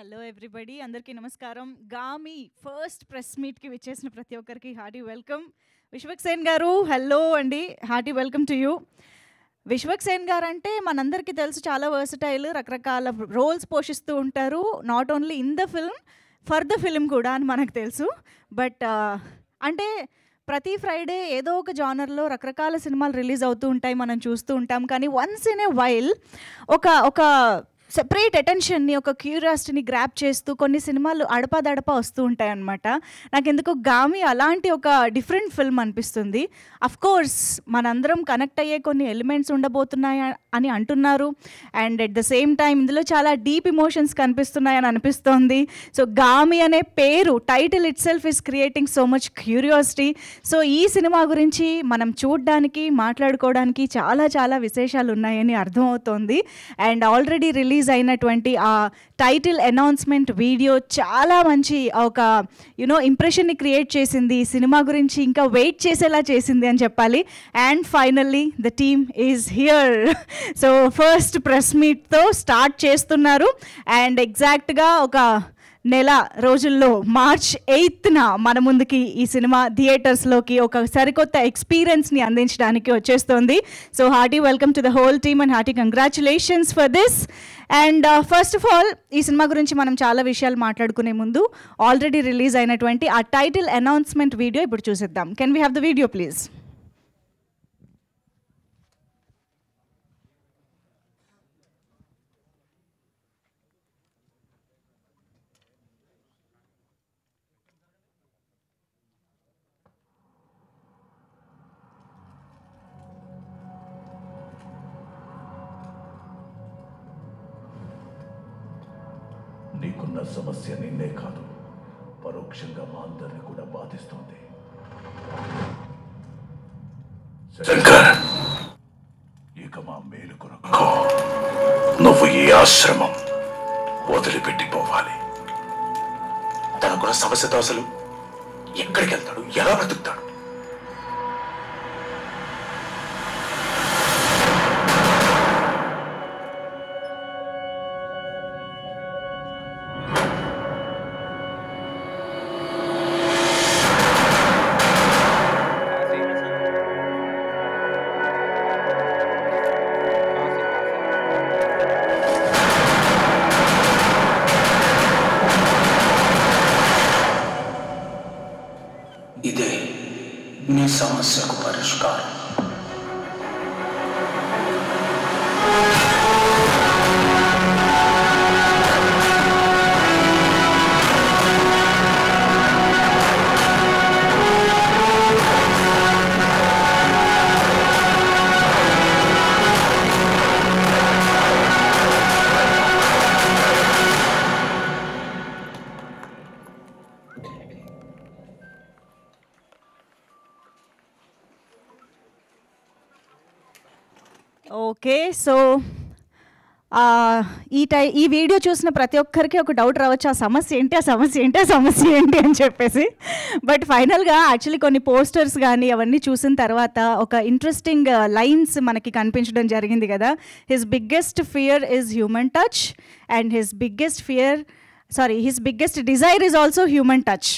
Hello everybody, అందరికీ నమస్కారం. Gaami first press మీట్కి విచ్చేసిన ప్రతి ఒక్కరికి హార్టీ వెల్కమ్. విశ్వక్ సేన్ గారు, హలో అండి, hearty welcome to you. Vishwak Sen గారు అంటే మనందరికీ తెలుసు, చాలా వర్సటైల్, రకరకాల రోల్స్ పోషిస్తూ ఉంటారు. Not only in the film, for the film కూడా అని మనకు తెలుసు. బట్ అంటే ప్రతి ఫ్రైడే ఏదో ఒక జానర్లో రకరకాల సినిమాలు రిలీజ్ అవుతూ ఉంటాయి, మనం చూస్తూ ఉంటాం. కానీ వన్స్ ఇన్ ఏ వైల్ ఒక సెపరేట్ అటెన్షన్ని, ఒక క్యూరియాసిటీని గ్రాప్ చేస్తూ కొన్ని సినిమాలు అడపాదడపా వస్తూ ఉంటాయి అన్నమాట. నాకు ఎందుకు గామి అలాంటి ఒక డిఫరెంట్ ఫిల్మ్ అనిపిస్తుంది. కోర్స్ మనందరం కనెక్ట్ అయ్యే కొన్ని ఎలిమెంట్స్ ఉండబోతున్నాయి అని అంటున్నారు. And at the same time ఇందులో చాలా డీప్ ఇమోషన్స్ కనిపిస్తున్నాయని అనిపిస్తోంది. సో గామి అనే పేరు, title it self is creating so much curiosity. So ఈ సినిమా గురించి మనం చూడడానికి, మాట్లాడుకోవడానికి చాలా చాలా విశేషాలు ఉన్నాయని అర్థమవుతోంది. అండ్ ఆల్రెడీ రిలీజ్ అయినటువంటి ఆ టైటిల్ అనౌన్స్మెంట్ వీడియో చాలా మంచి ఒక ఇంప్రెషన్ని క్రియేట్ చేసింది. సినిమా గురించి ఇంకా వెయిట్ చేసేలా చేసింది అని చెప్పాలి. And finally the team is here. So first press మీట్తో స్టార్ట్ చేస్తున్నారు. అండ్ ఎగ్జాక్ట్గా ఒక నెల రోజుల్లో March 8th మన ముందుకి ఈ సినిమా థియేటర్స్లోకి ఒక సరికొత్త ఎక్స్పీరియన్స్ని అందించడానికి వచ్చేస్తుంది. So hearty welcome to the whole team and hearty congratulations for this. And first of all, ఈ సినిమా గురించి మనం చాలా విషయాలు మాట్లాడుకునే ముందు ఆల్రెడీ రిలీజ్ అయినటువంటి ఆ టైటిల్ అనౌన్స్మెంట్ వీడియో ఇప్పుడు చూసేద్దాం. Can we have the video please? నీకున్న సమస్య నిన్నే కాదు, పరోక్షంగా మా అందరిని కూడా బాధిస్తోంది. శంకర్, ఇక మా మేలు కొరకు నువ్వు ఈ ఆశ్రమం వదిలిపెట్టిపోవాలి. తనకున్న సమస్యతో అసలు ఎక్కడికి వెళ్తాడు, ఎలా బ్రతుకుతాడు? ఇదే నీ సమస్యకు పరిష్కారం. ఓకే, సో ఈ వీడియో చూసిన ప్రతి ఒక్కరికి ఒక డౌట్ రావచ్చు, ఆ సమస్య ఏంటి, ఆ సమస్య ఏంటి, ఆ సమస్య ఏంటి అని చెప్పేసి. బట్ ఫైనల్గా యాక్చువల్లీ కొన్ని పోస్టర్స్ కానీ అవన్నీ చూసిన తర్వాత ఒక ఇంట్రెస్టింగ్ లైన్స్ మనకి కనిపించడం జరిగింది కదా. His biggest fear is human touch and his biggest desire is also human touch.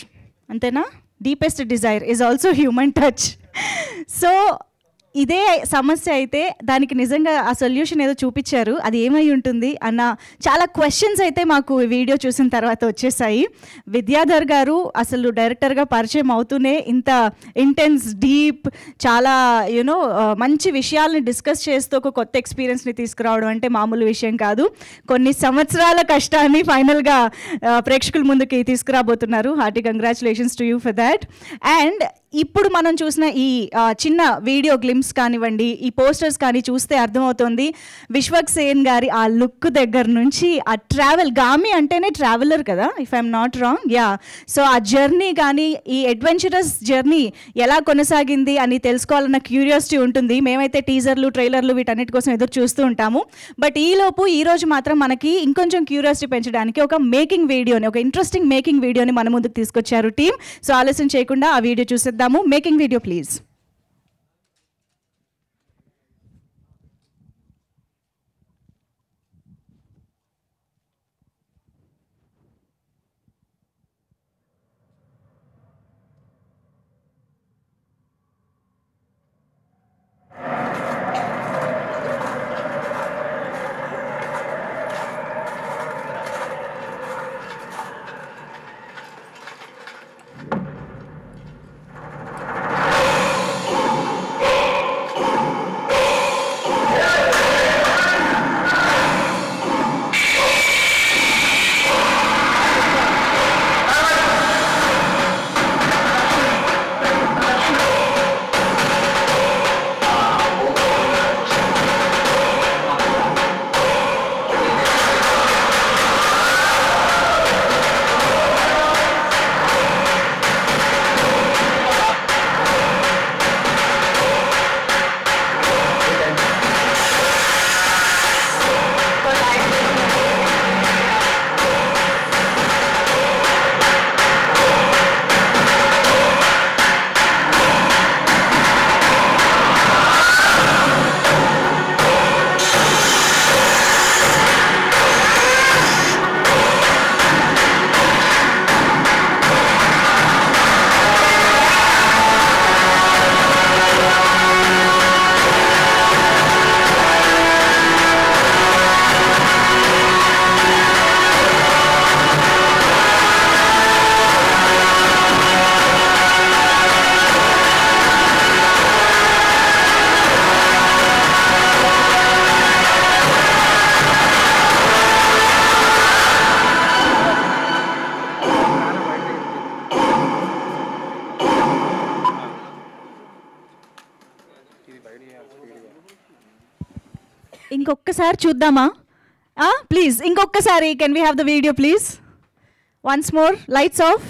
అంతేనా? Deepest desire is also human touch. So ఇదే సమస్య అయితే దానికి నిజంగా ఆ సొల్యూషన్ ఏదో చూపించారు, అది ఏమై ఉంటుంది అన్న చాలా క్వశ్చన్స్ అయితే మాకు ఈ వీడియో చూసిన తర్వాత వచ్చేసాయి. విద్యాధర్ గారు అసలు డైరెక్టర్గా పరిచయం అవుతూనే ఇంత ఇంటెన్స్, డీప్, చాలా మంచి విషయాల్ని డిస్కస్ చేస్తూ ఒక కొత్త ఎక్స్పీరియన్స్ని తీసుకురావడం అంటే మామూలు విషయం కాదు. కొన్ని సంవత్సరాల కష్టాన్ని ఫైనల్గా ప్రేక్షకుల ముందుకి తీసుకురాబోతున్నారు. Hearty congratulations to you for that. And ఇప్పుడు మనం చూసిన ఈ చిన్న వీడియో గ్లిమ్స్ కానివ్వండి, ఈ పోస్టర్స్ కానీ చూస్తే అర్థమవుతుంది విశ్వక్ సేన్ గారి ఆ లుక్ దగ్గర నుంచి ఆ ట్రావెల్, గామి అంటేనే ట్రావెలర్ కదా, if I'm not wrong. Yeah, so ఆ జర్నీ కానీ, ఈ అడ్వెంచరస్ జర్నీ ఎలా కొనసాగింది అని తెలుసుకోవాలన్న క్యూరియాసిటీ ఉంటుంది. మేమైతే టీజర్లు, ట్రైలర్లు వీటన్నిటి కోసం ఎదురు చూస్తూ ఉంటాము. బట్ ఈరోజు మాత్రం మనకి ఇంకొంచెం క్యూరియాసిటీ పెంచడానికి ఒక మేకింగ్ వీడియోని, ఒక ఇంట్రెస్టింగ్ మేకింగ్ వీడియోని మన ముందుకు తీసుకొచ్చారు టీమ్. సో ఆలస్యం చేయకుండా ఆ వీడియో చూసేద్దాము. Making video please. ఇంకొకసారి చూద్దామా? ప్లీజ్ ఇంకొకసారి, can we have the video please? Once more, lights off.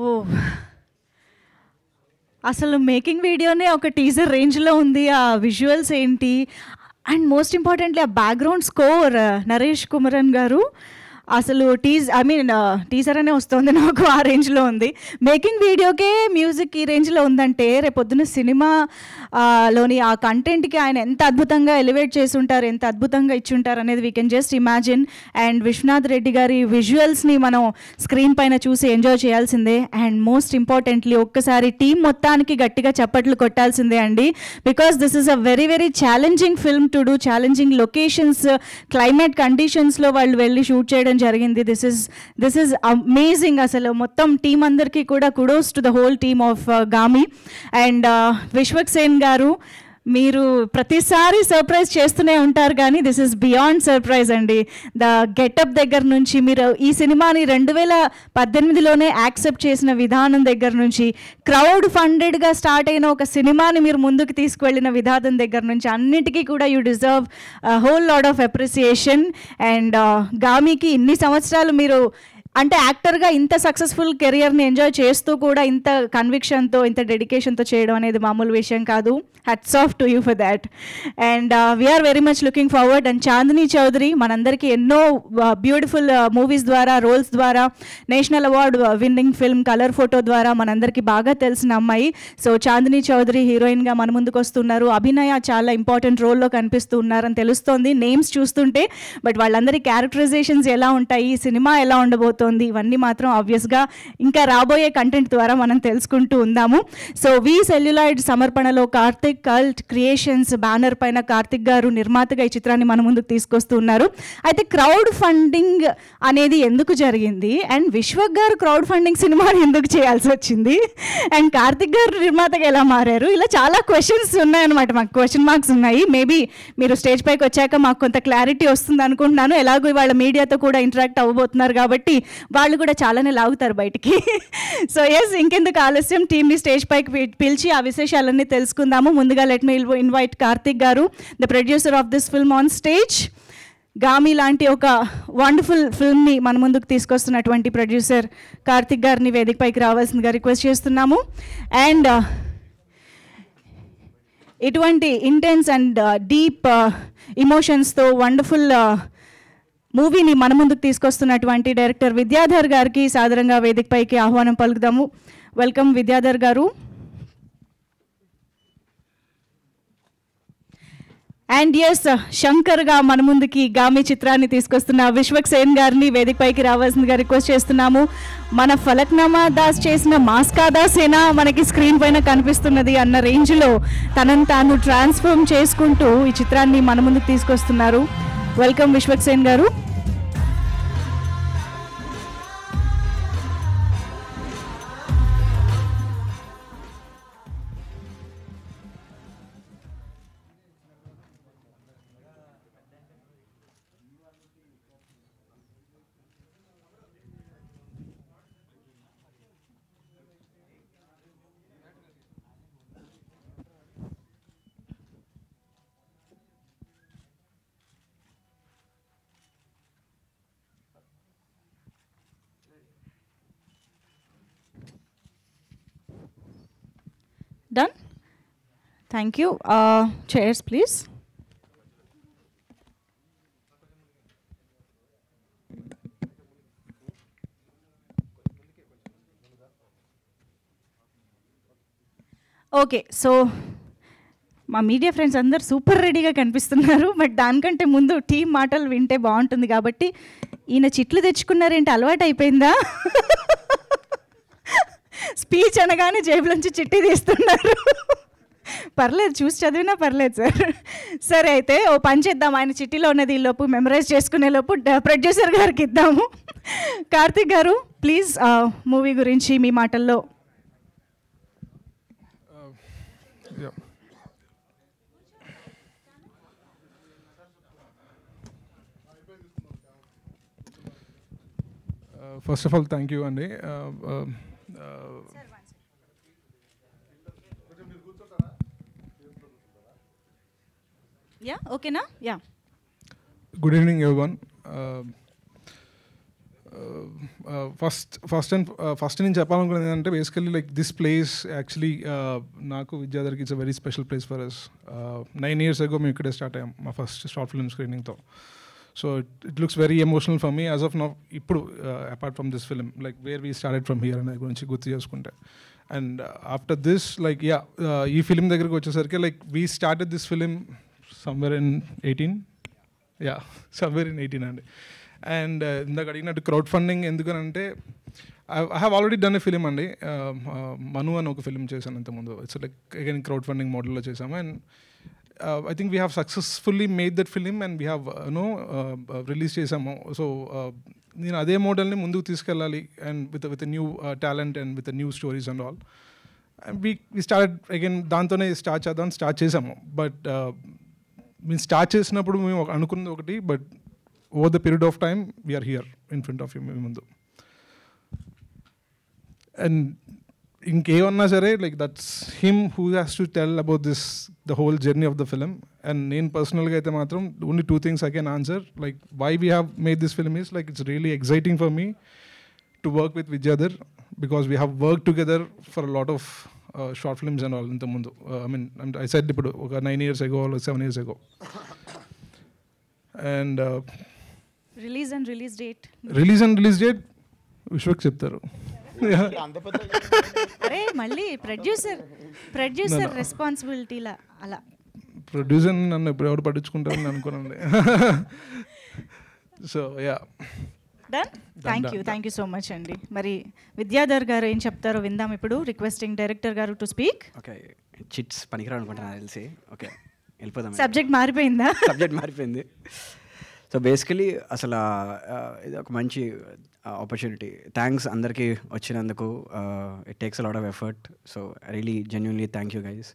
ఓ, అసలు మేకింగ్ వీడియోనే ఒక టీజర్ రేంజ్లో ఉంది. ఆ విజువల్స్ ఏంటి, అండ్ మోస్ట్ ఇంపార్టెంట్లీ ఆ బ్యాక్గ్రౌండ్ స్కోర్ నరేష్ కుమరన్ గారు. అసలు టీజర్ అనే వస్తుంది నాకు, ఆ రేంజ్లో ఉంది. మేకింగ్ వీడియోకే మ్యూజిక్ ఈ రేంజ్లో ఉందంటే రేపొద్దున సినిమా లోని ఆ కంటెంట్కి ఆయన ఎంత అద్భుతంగా ఎలివేట్ చేసి ఉంటారు, ఎంత అద్భుతంగా ఇచ్చి ఉంటారు అనేది we can just imagine. And Vishwanath Reddy గారి విజువల్స్ని మనం స్క్రీన్ పైన చూసి ఎంజాయ్ చేయాల్సిందే. అండ్ మోస్ట్ ఇంపార్టెంట్లీ ఒక్కసారి టీం మొత్తానికి గట్టిగా చప్పట్లు కొట్టాల్సిందే అండి, because this is a very very challenging film to do. Challenging locations, climate కండిషన్స్లో వాళ్ళు వెళ్ళి షూట్ చేయడం జరిగింది. This is amazing. అసలు మొత్తం టీం అందరికీ కూడా kudos to the whole team of Gaami. And Vishwak Sen గారు, మీరు ప్రతిసారి సర్ప్రైజ్ చేస్తూనే ఉంటారు, కానీ దిస్ ఇస్ బియాండ్ సర్ప్రైజ్ అండి. ద గెటప్ దగ్గర నుంచి, మీరు ఈ సినిమాని 2018లోనే యాక్సెప్ట్ చేసిన విధానం దగ్గర నుంచి, క్రౌడ్ ఫండెడ్గా స్టార్ట్ అయిన ఒక సినిమాని మీరు ముందుకు తీసుకువెళ్ళిన విధానం దగ్గర నుంచి, అన్నిటికీ కూడా you deserve whole lot of appreciation. And గామికి ఇన్ని సంవత్సరాలు మీరు అంటే యాక్టర్గా ఇంత సక్సెస్ఫుల్ కెరియర్ని ఎంజాయ్ చేస్తూ కూడా ఇంత కన్విక్షన్తో, ఇంత డెడికేషన్తో చేయడం అనేది మామూలు విషయం కాదు. Hats off to you for that. And we're very much looking forward. And Chandini Chowdary మనందరికీ ఎన్నో బ్యూటిఫుల్ మూవీస్ ద్వారా, రోల్స్ ద్వారా, national award winning film Colour Photo ద్వారా మనందరికీ బాగా తెలిసిన అమ్మాయి. సో చాందిని చౌదరి హీరోయిన్గా మన ముందుకు వస్తున్నారు. అభినయ చాలా ఇంపార్టెంట్ రోల్లో కనిపిస్తూ ఉన్నారని తెలుస్తోంది నేమ్స్ చూస్తుంటే. బట్ వాళ్ళందరి క్యారెక్టరైజేషన్స్ ఎలా ఉంటాయి, సినిమా ఎలా ఉండబోతుంది, ఇవన్నీ మాత్రం ఆబ్వియస్గా ఇంకా రాబోయే కంటెంట్ ద్వారా మనం తెలుసుకుంటూ ఉందాము. సో వి సెల్యులాయిడ్ సమర్పణలో కార్తిక్ కల్ట్ క్రియేషన్స్ బ్యానర్ పైన కార్తిక్ గారు నిర్మాతగా ఈ చిత్రాన్ని మన ముందుకు తీసుకొస్తూ ఉన్నారు. అయితే క్రౌడ్ ఫండింగ్ అనేది ఎందుకు జరిగింది, అండ్ విశ్వక్ గారు క్రౌడ్ ఫండింగ్ సినిమాని ఎందుకు చేయాల్సి వచ్చింది, అండ్ కార్తిక్ గారు నిర్మాతగా ఎలా మారారు, ఇలా చాలా క్వశ్చన్స్ ఉన్నాయన్నమాట. మాకు క్వశ్చన్ మార్క్స్ ఉన్నాయి. మేబీ మీరు స్టేజ్ పైకి వచ్చాక మాకు కొంత క్లారిటీ వస్తుంది అనుకుంటున్నాను. ఎలాగో ఇవాళ మీడియాతో కూడా ఇంటరాక్ట్ అవ్వబోతున్నారు కాబట్టి వాళ్ళు కూడా చాలానే లాగుతారు బయటికి. సో ఎస్, ఇంకెందుకు ఆలస్యం, టీమ్ని స్టేజ్ పైకి పిలిచి ఆ విశేషాలన్నీ తెలుసుకుందాము. ముందుగా లెట్ మీ ఇన్వైట్ కార్తిక్ గారు, the producer of this film, on stage. Gaami లాంటి ఒక వండర్ఫుల్ ఫిల్మ్ని మన ముందుకు తీసుకొస్తున్నటువంటి ప్రొడ్యూసర్ కార్తిక్ గారిని వేదికపైకి రావాల్సిందిగా రిక్వెస్ట్ చేస్తున్నాము. అండ్ ఇటువంటి ఇంటెన్స్ అండ్ డీప్ ఇమోషన్స్తో వండర్ఫుల్ మూవీని మన ముందుకు తీసుకొస్తున్నటువంటి డైరెక్టర్ విద్యాధర్ గారికి సాదరంగా వేదికపైకి ఆహ్వానం పలుకుదాము. వెల్కమ్ విద్యాధర్ గారు. అండ్ ఎస్, శంకర్గా మన ముందుకి గామి చిత్రాన్ని తీసుకొస్తున్న విశ్వక్ సేన్ గారిని వేదికపైకి రావాల్సిందిగా రిక్వెస్ట్ చేస్తున్నాము. మన ఫలక్నామా దాస్ చేసిన మాస్కా దాసేనా మనకి స్క్రీన్ పైన కనిపిస్తున్నది అన్న రేంజ్లో తనను తాను ట్రాన్స్ఫార్మ్ చేసుకుంటూ ఈ చిత్రాన్ని మన ముందుకు తీసుకొస్తున్నారు. వెల్కమ్ విశ్వక్ సేన్ గారు. Done? Thank you. Chairs, please. Okay, so మా మీడియా ఫ్రెండ్స్ అందరు సూపర్ రెడీగా కనిపిస్తున్నారు. బట్ దానికంటే ముందు టీం మాటలు వింటే బాగుంటుంది కాబట్టి ఈయన చిట్లు తెచ్చుకున్నారేంటి, అలవాటు అయిపోయిందా? స్పీచ్ అనగానే జేబులోంచి చిట్టి తీస్తున్నారు. పర్లేదు, చూసి చదివినా పర్లేదు సార్. సరే, అయితే ఓ పని చేద్దాం, ఆయన చిట్టిలో ఉన్నది ఈలోపు మెమరైజ్ చేసుకునే లోపు ప్రొడ్యూసర్ గారికి ఇద్దాము. కార్తిక్ గారు, ప్లీజ్ మూవీ గురించి మీ మాటల్లో. First of all, thank you, Andy. Yeah, okay na? Yeah. Good evening, everyone. First నేను చెప్పాలనుకున్నది ఏంటంటే basically like this place actually నాకు విద్యాధర్కి it's a very special place for us. 9 years ago మేము ఇక్కడే స్టార్ట్ అయ్యాం మా ఫస్ట్ షార్ట్ ఫిల్మ్ స్క్రీనింగ్తో. So it looks very emotional for me as of now. ఇప్పుడు apart from this film, like where we started from here అనే గురించి గుర్తు చేసుకుంటే. అండ్ ఆఫ్టర్ దిస్ లైక్ ఈ ఫిలిం దగ్గరికి వచ్చేసరికి like we started this film somewhere in 18. Yeah, somewhere in 18 అండి. And ఇందాక అడిగినట్టు క్రౌడ్ ఫండింగ్ ఎందుకనంటే I have already done a film అండి. మను అని ఒక ఫిలిం చేశాను ఇంతకుముందు. It's like again crowd funding మోడల్లో చేసాము. And I think we have successfully made that film and we have release చేసాము. సో నేను అదే మోడల్ని ముందుకు తీసుకెళ్ళాలి and with new talent and with new stories and all. We start again దాంతోనే start చేసాము. బట్ మేము స్టార్ట్ చేసినప్పుడు మేము అనుకున్నది ఒకటి, but over the period of time we are here in front of you మీ ముందు. అండ్ ఇంకేమన్నా సరే like that's him who has to tell about this the whole journey of the film. And నేను పర్సనల్గా అయితే మాత్రం only 2 things I can answer. Like why we have made this film is like it's really exciting for me to work with Vidyadhar because we have worked together for a lot of short films and all in the mundu. I mean, I said ipudu 9 years ago or 7 years ago. And release and release date Vishwak చెప్తారు. అరే మళ్ళీ producer రెస్పాన్సిబిలిటీలా అలా. Producer నన్ను ఎప్పుడు ఎవరు పట్టించుకుంటారని అనుకోనండి. So yeah, done. Thank you so much అండి. మరి విద్యాధర్ గారు ఏం చెప్తారో విందాం ఇప్పుడు. రిక్వెస్టింగ్ డైరెక్టర్ గారు టు స్పీక్. ఓకే, చిట్స్ పనికిరా అనుకుంటున్నా తెలిసి. ఓకే, వెళ్ళిపోదాం. సబ్జెక్ట్ మారిపోయిందా? సబ్జెక్ట్ మారిపోయింది. సో బేసికలీ అసలు ఇది ఒక మంచి ఆపర్చునిటీ. థ్యాంక్స్ అందరికీ వచ్చినందుకు. It takes a lot of effort. So really genuinely thank you guys.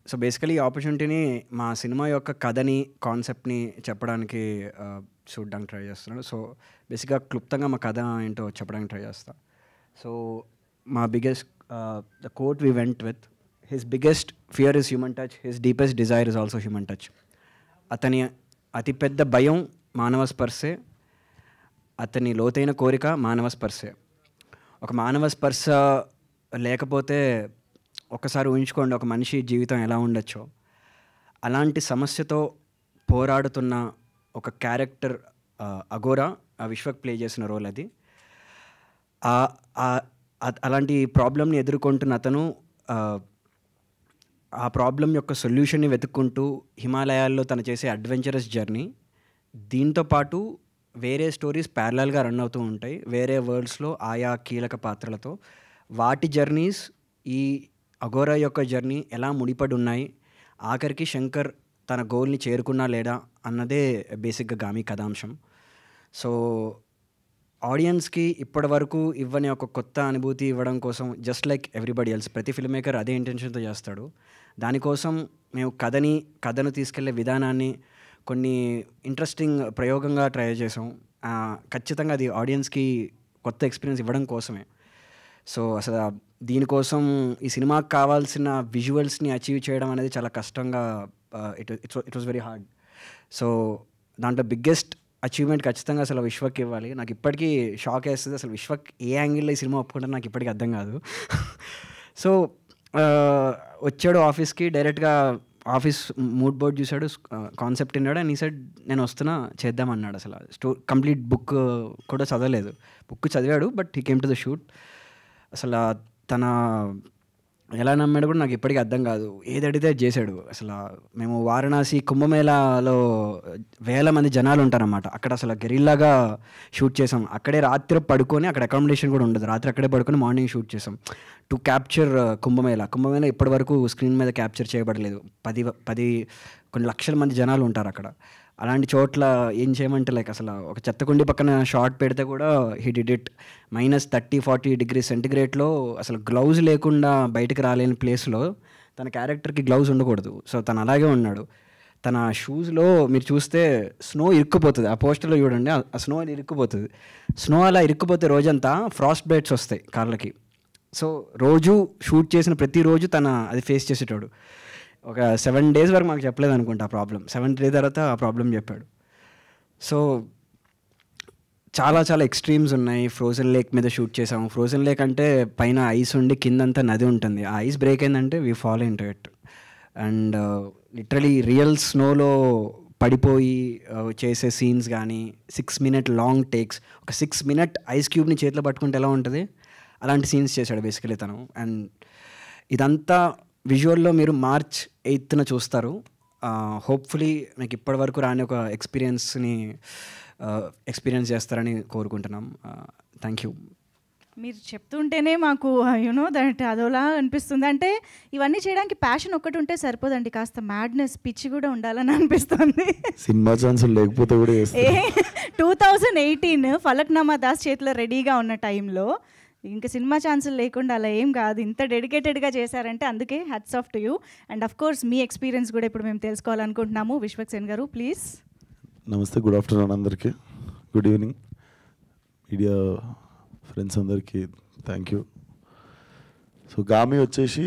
So basically ఈ ఆపర్చునిటీని మా సినిమా యొక్క కథని, కాన్సెప్ట్ని చెప్పడానికి చూడడానికి ట్రై చేస్తున్నాను. సో బేసిక్గా క్లుప్తంగా మా కథ ఏంటో చెప్పడానికి ట్రై చేస్తాను. సో మా biggest the quote we went with, his biggest fear is human touch, his deepest desire is also human touch. అతని అతిపెద్ద భయం మానవ స్పర్శే, అతని లోతైన కోరిక మానవ స్పర్శే. ఒక మానవ స్పర్శ లేకపోతే ఒకసారి ఊహించుకోండి ఒక మనిషి జీవితం ఎలా ఉండొచ్చో. అలాంటి సమస్యతో పోరాడుతున్న ఒక క్యారెక్టర్ అఘోరా, విశ్వక్ ప్లే చేసిన రోల్ అది. అలాంటి ప్రాబ్లమ్ని ఎదుర్కొంటున్న అతను ఆ ప్రాబ్లం యొక్క సొల్యూషన్ని వెతుక్కుంటూ హిమాలయాల్లో తను చేసే అడ్వెంచరస్ జర్నీ, దీంతోపాటు వేరే స్టోరీస్ ప్యారలల్గా రన్ అవుతూ ఉంటాయి వేరే వరల్డ్స్లో ఆయా కీలక పాత్రలతో. వాటి జర్నీస్ ఈ అఘోరా యొక్క జర్నీ ఎలా ముడిపడి ఉన్నాయి, ఆఖరికి శంకర్ తన గోల్ని చేరుకున్నా లేడా అన్నదే బేసిక్గా గామి కథాంశం. సో ఆడియన్స్కి ఇప్పటి వరకు ఇవ్వని ఒక కొత్త అనుభూతి ఇవ్వడం కోసం, జస్ట్ లైక్ ఎవ్రీబడి ఎల్స్, ప్రతి ఫిల్మ్ మేకర్ అదే ఇంటెన్షన్తో చేస్తాడు. దానికోసం మేము కథను తీసుకెళ్లే విధానాన్ని కొన్ని ఇంట్రెస్టింగ్ ప్రయోగంగా ట్రై చేసాం. ఖచ్చితంగా అది ఆడియన్స్కి కొత్త ఎక్స్పీరియన్స్ ఇవ్వడం కోసమే. సో అసలు దీనికోసం ఈ సినిమాకి కావాల్సిన విజువల్స్ని అచీవ్ చేయడం అనేది చాలా కష్టంగా, it was very hard. So దాంట్లో బిగ్గెస్ట్ అచీవ్మెంట్ ఖచ్చితంగా అసలు విశ్వక్ ఇవ్వాలి. నాకు ఇప్పటికీ షాక్ వేస్తుంది, అసలు విశ్వక్ ఏ యాంగిల్లో ఈ సినిమా ఒప్పుకుంటారో నాకు ఇప్పటికీ అర్థం కాదు. సో వచ్చాడు ఆఫీస్కి, డైరెక్ట్గా ఆఫీస్ మూడ్ బోర్డ్ చూశాడు, కాన్సెప్ట్ విన్నాడు, అండ్ ఈ సైడ్ నేను వస్తున్నా చేద్దామన్నాడు. అసలు కంప్లీట్ బుక్ కూడా చదవలేదు, బుక్ చదివాడు, but he came to the shoot. అసలు తన ఎలా నమ్మాడు కూడా నాకు ఇప్పటికీ అర్థం కాదు. ఏది అడిగితే చేశాడు. అసలు మేము వారణాసి కుంభమేళాలో వేల మంది జనాలు ఉంటారన్నమాట, అక్కడ అసలు గెరిల్లాగా షూట్ చేసాం. అక్కడే రాత్రి పడుకొని, అక్కడ అకామిడేషన్ కూడా ఉండదు, రాత్రి అక్కడే పడుకొని మార్నింగ్ షూట్ చేసాం టు క్యాప్చర్ కుంభమేళా. ఇప్పటి వరకు స్క్రీన్ మీద క్యాప్చర్ చేయబడలేదు. 10 కొన్ని లక్షల మంది జనాలు ఉంటారు అక్కడ. అలాంటి చోట్ల ఏం చేయమంటే లైక్ అసలు ఒక చెత్తకుండి పక్కన షార్ట్ పెడితే కూడా హీ డిడ్ ఇట్. -30-40 degrees సెంటిగ్రేడ్లో అసలు గ్లౌజ్ లేకుండా బయటకు రాలేని ప్లేస్లో తన క్యారెక్టర్కి గ్లౌజ్ ఉండకూడదు. సో తను అలాగే ఉన్నాడు. తన షూస్లో మీరు చూస్తే స్నో ఇరుక్కుపోతుంది, ఆ పోస్టర్లో చూడండి, ఆ స్నో అది ఇరుక్కుపోతుంది. స్నో అలా ఇరుక్కుపోతే రోజంతా ఫ్రాస్ట్ బైట్స్ వస్తాయి కాళ్ళకి. సో రోజు షూట్ చేసిన ప్రతిరోజు తన అది ఫేస్ చేసేటోడు. ఒక 7 days వరకు మాకు చెప్పలేదు అనుకుంటా ఆ ప్రాబ్లం. 7th day తర్వాత ఆ ప్రాబ్లం చెప్పాడు. సో చాలా చాలా ఎక్స్ట్రీమ్స్ ఉన్నాయి. ఫ్రోజన్ లేక్ మీద షూట్ చేసాము. ఫ్రోజన్ లేక్ అంటే పైన ఐస్ ఉండి కిందంతా నది ఉంటుంది. ఆ ఐస్ బ్రేక్ అయిందంటే we fall into it. And literally real స్నోలో పడిపోయి చేసే సీన్స్ కానీ, 6 minute లాంగ్ టేక్స్, ఒక 6 minute ఐస్ క్యూబ్ని చేతిలో పట్టుకుంటే ఎలా ఉంటుంది అలాంటి సీన్స్ చేశాడు బేసికలీ తను. అండ్ ఇదంతా విజువల్లో మీరు March 8th చూస్తారు. హోప్ఫుల్లీ మీకు ఇప్పటి వరకు రాని ఒక ఎక్స్పీరియన్స్ చేస్తారని కోరుకుంటున్నాం. Thank you. మీరు చెప్తుంటేనే మాకు యూనో దట్ అదోలా అనిపిస్తుంది. అంటే ఇవన్నీ చేయడానికి ప్యాషన్ ఒక్కటి ఉంటే సరిపోదండి, కాస్త మ్యాడ్నెస్, పిచ్చి కూడా ఉండాలని అనిపిస్తుంది. సినిమా ఛాన్స్ లేకపోతే కూడా 2018 ఫలక్నామా దాస్ చేతిలో రెడీగా ఉన్న టైంలో ఇంకా సినిమా ఛాన్సులు లేకుండా అలా ఏం కాదు. ఇంత డెడికేటెడ్గా చేశారంటే అందుకే hats off to you. And of course me experience కూడా ఇప్పుడు మేము తెలుసుకోవాలనుకుంటున్నాము. విశ్వక్ సేన్ గారు ప్లీజ్. నమస్తే, గుడ్ ఆఫ్టర్నూన్ అందరికీ, గుడ్ ఈవినింగ్ మీడియా ఫ్రెండ్స్ అందరికీ థ్యాంక్ యూ. సో గామి వచ్చేసి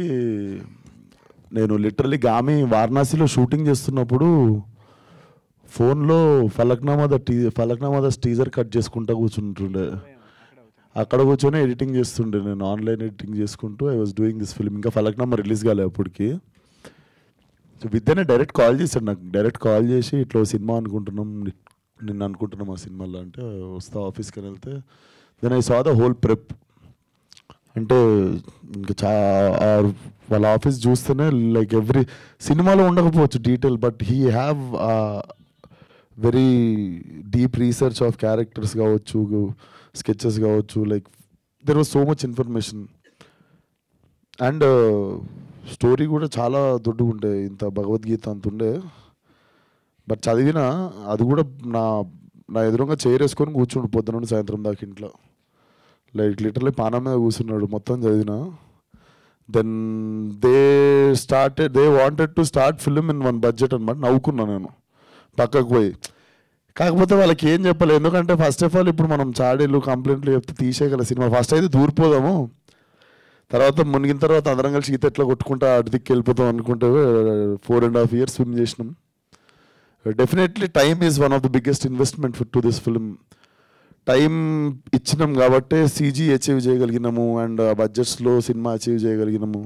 నేను లిటరలీ గామి వారణాసిలో షూటింగ్ చేస్తున్నప్పుడు ఫోన్లో ఫలక్నామా ద టీజర్ కట్ చేసుకుంటా కూర్చుంటుండే. అక్కడ కూర్చొని ఎడిటింగ్ చేస్తుండే నేను, ఆన్లైన్ ఎడిటింగ్ చేసుకుంటూ I was doing this film. ఇంకా ఫలక్నామా రిలీజ్ కాలే అప్పటికి. సో విద్యనే డైరెక్ట్ కాల్ చేశాడు నాకు, డైరెక్ట్ కాల్ చేసి ఇట్లా సినిమా అనుకుంటున్నాం, నిన్ను అనుకుంటున్నాం ఆ సినిమాలో అంటే, వస్తా ఆఫీస్కి వెళ్తే then I saw the whole prep. అంటే ఇంకా వాళ్ళ ఆఫీస్ చూస్తేనే లైక్ ఎవ్రీ సినిమాలో ఉండకపోవచ్చు detail, but he have very deep research of characters కావచ్చు, స్కెచెస్ కావచ్చు, like there was so much information. And story కూడా చాలా దొడ్డుగా ఉండే, ఇంత భగవద్గీత అంత ఉండే. బట్ చదివిన అది కూడా నా ఎదురుగా చేరేసుకొని కూర్చుండు పొద్దున నుండి సాయంత్రం దాకా ఇంట్లో, లైక్ లిటరలీ పానం మీద కూర్చున్నాడు మొత్తం చదివిన. Then they wanted to start film in 1 budget అనమాట. నవ్వుకున్నా నేను పక్కకు పోయి. కాకపోతే వాళ్ళకి ఏం చెప్పాలి, ఎందుకంటే ఫస్ట్ ఆఫ్ ఆల్ ఇప్పుడు మనం చాడీలు కంప్లైంట్లు చెప్తే తీసేయగల సినిమా. ఫస్ట్ అయితే దూరిపోదాము, తర్వాత మునిగిన తర్వాత అందరం కలిసి ఈత ఎట్లా కొట్టుకుంటా అటు దిక్కు వెళ్ళిపోతాం అనుకుంటే 4.5 years స్విమ్ చేసినాం. Definitely time is one of the biggest investment to this film. Time ఇచ్చినాం కాబట్టే CG అచీవ్ చేయగలిగినాము, అండ్ బడ్జెట్స్లో సినిమా అచీవ్ చేయగలిగినాము.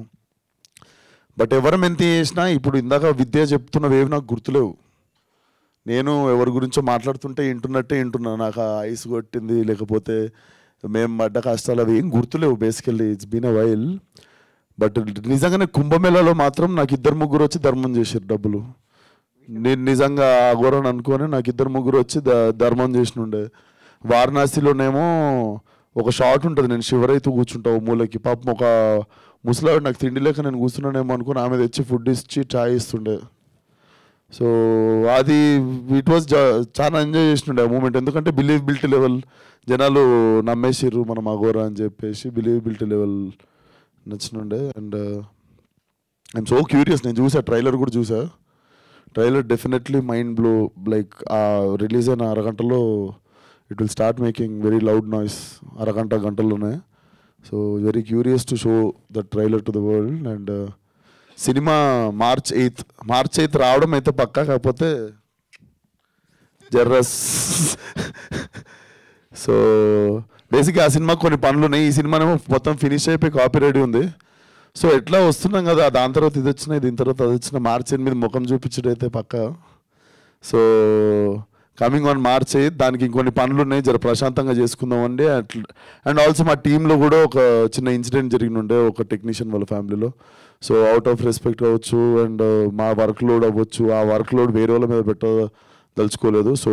బట్ ఎవరు ఎంత చేసినా ఇప్పుడు ఇందాక విద్య చెప్తున్నవేవి నాకు గుర్తులేవు. నేను ఎవరి గురించో మాట్లాడుతుంటే వింటున్నట్టే వింటున్నా. నాకు ఆ ఐస్ కొట్టింది లేకపోతే మేము పడ్డ కష్టాలు అవి ఏం గుర్తులేవు. Basically it's been a while. But నిజంగానే కుంభమేళాలో మాత్రం నాకు 2-3 వచ్చి ధర్మం చేశారు డబ్బులు. నేను నిజంగా అఘోరని అనుకొని నాకు 2-3 వచ్చి ధర్మం చేసినుండే. వారణాసిలోనేమో ఒక షాట్ ఉంటుంది, నేను షివరైతూ కూర్చుంటావు మూలకి. పాపం ఒక ముసలాడు నాకు తిండి లేక నేను కూర్చున్నానేమో అనుకుని ఆమె తెచ్చి ఫుడ్ ఇచ్చి చాయ్ ఇస్తుండే. సో అది ఇట్ వాజ్ చాలా ఎంజాయ్ చేసినుండే ఆ మూమెంట్. ఎందుకంటే బిలీవబిలిటీ లెవెల్ జనాలు నమ్మేసిర్రు మనం అఘోరా అని చెప్పేసి. బిలీవబిలిటీ లెవెల్ నచ్చినుండే. And I'm so curious. నేను చూసా, ట్రైలర్ కూడా చూసా. Trailer definitely mind blow. Like ఆ రిలీజ్ అయిన అరగంటలో it will start making very loud noise. గంటల్లోనే. So very curious to show the trailer to the world. And సినిమా March 8th రావడం అయితే పక్కా. కాకపోతే జర్రస్. సో బేసిక్గా ఆ సినిమాకి కొన్ని పనులు ఉన్నాయి. ఈ సినిమానేమో మొత్తం ఫినిష్ అయిపోయి కాపీ రెడీ ఉంది. సో ఎట్లా వస్తున్నాం కదా, దాని తర్వాత ఇది వచ్చినాయి, దీని తర్వాత అది వచ్చిన. March 8 ముఖం చూపించడం అయితే పక్కా. సో కమింగ్ ఆన్ March 8 దానికి ఇంకొన్ని పనులు ఉన్నాయి, జర ప్రశాంతంగా చేసుకుందామండి. అండ్ ఆల్సో మా టీంలో కూడా ఒక చిన్న ఇన్సిడెంట్ జరిగినుండే ఒక టెక్నీషియన్ వాళ్ళ ఫ్యామిలీలో. సో అవుట్ ఆఫ్ రెస్పెక్ట్ అవ్వచ్చు అండ్ మా వర్క్ లోడ్ అవ్వచ్చు. ఆ వర్క్ లోడ్ వేరే వాళ్ళ మీద పెట్టదలుచుకోలేదు. So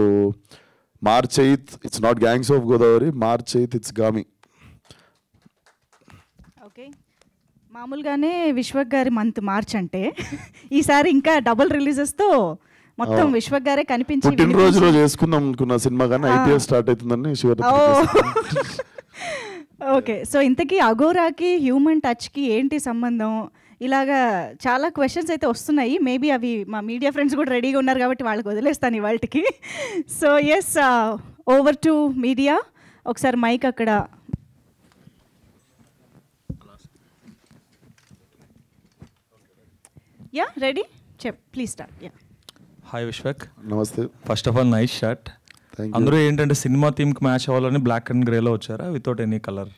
March 8 it's not gangs of Godavari. March 8 it's Gaami. Okay, మామూలుగానే విశ్వక్ గారి మంత్ మార్చ్ అంటే ఈసారి ఇంకా డబుల్ రిలీజెస్తో మొత్తం విశ్వక్ గారే కనిపించి పుట్టినరోజు రోజు వేసుకుందాం అనుకున్న సినిమా కానీ IPL స్టార్ట్ అవుతుందని ఓకే. సో ఇంతకీ అఘోరాకి హ్యూమన్ టచ్కి ఏంటి సంబంధం? ఇలాగా చాలా క్వశ్చన్స్ అయితే వస్తున్నాయి. మేబీ అవి మా మీడియా ఫ్రెండ్స్ కూడా రెడీగా ఉన్నారు కాబట్టి వాళ్ళకి వదిలేస్తాను ఇవాళకి. So yes, over to media. ఒకసారి మైక్ అక్కడ. Ya ready, please start. Ya, hi Vishwak. నమస్తే. First of all nice shirt. అందరూ ఏంటంటే సినిమా థీమ్కి మ్యాచ్ అవ్వాలని బ్లాక్ అండ్ గ్రేలో వచ్చారా వితౌట్ ఎనీ కలర్?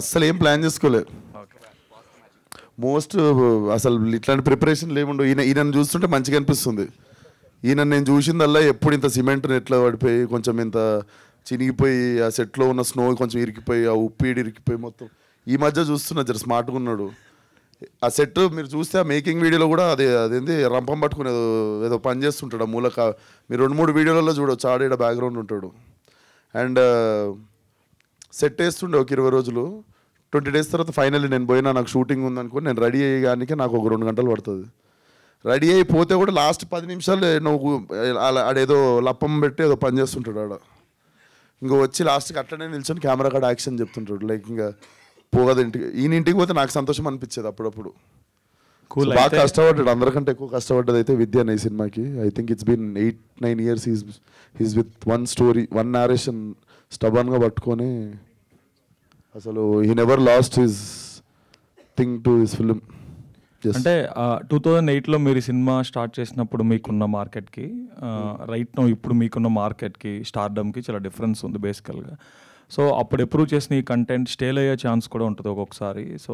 అస్సలు ఏం ప్లాన్ చేసుకోలేదు. మోస్ట్ అసలు ఇట్లాంటి ప్రిపరేషన్లు ఏముండవు. ఈయనను చూస్తుంటే మంచిగా అనిపిస్తుంది. ఈయన నేను చూసిందల్లా ఎప్పుడు ఇంత సిమెంట్ ఎట్లా పడిపోయి కొంచెం ఇంత చినిగిపోయి ఆ సెట్లో ఉన్న స్నో కొంచెం ఇరికిపోయి ఆ ఉప్పీడి ఇరికిపోయి మొత్తం ఈ మధ్య చూస్తున్నా జర స్మార్ట్గా ఉన్నాడు. ఆ సెట్ మీరు చూస్తే ఆ మేకింగ్ వీడియోలో కూడా అదేంది రంపం పట్టుకుని ఏదో పని చేస్తుంటాడు ఆ మూలక. మీరు 2-3 వీడియోలలో చూడవచ్చు. ఆడేడ బ్యాక్గ్రౌండ్ ఉంటాడు. అండ్ సెట్ వేస్తుండే ఒక 20 రోజులు. 20 days తర్వాత ఫైనల్లీ నేను పోయినా, నాకు షూటింగ్ ఉందనుకుని నేను రెడీ అయ్యేగానికి నాకు ఒక 2 గంటలు పడుతుంది. రెడీ అయిపోతే కూడా లాస్ట్ 10 నిమిషాలు నువ్వు ఆడేదో లప్పం పెట్టి ఏదో పని చేస్తుంటాడు ఆడ. ఇంకా వచ్చి లాస్ట్కి అట్లనే నిల్చొని కెమెరా కాడ యాక్షన్ చెప్తుంటాడు. లైక్ ఇంకా పోగదు ఇంటికి. ఈయన ఇంటికి పోతే నాకు సంతోషం అనిపించేది అప్పుడప్పుడు. బాగా కష్టపడ్డాడు. అందరికంటే ఎక్కువ కష్టపడ్డది అయితే విద్య ఈ సినిమాకి. I think it's been 8-9 years he's with one story, one narration స్టబన్గా పట్టుకొని అసలు he never lost his thing to his film. అంటే 2008లో మీరు సినిమా స్టార్ట్ చేసినప్పుడు మీకున్న మార్కెట్కి రైట్ నో ఇప్పుడు మీకున్న మార్కెట్కి స్టార్డమ్కి చాలా డిఫరెన్స్ ఉంది బేసికల్గా. సో అప్పుడు ఎప్రూవ్ చేసిన ఈ కంటెంట్ స్టేల్ అయ్యే ఛాన్స్ కూడా ఉంటుంది ఒక్కొక్కసారి. సో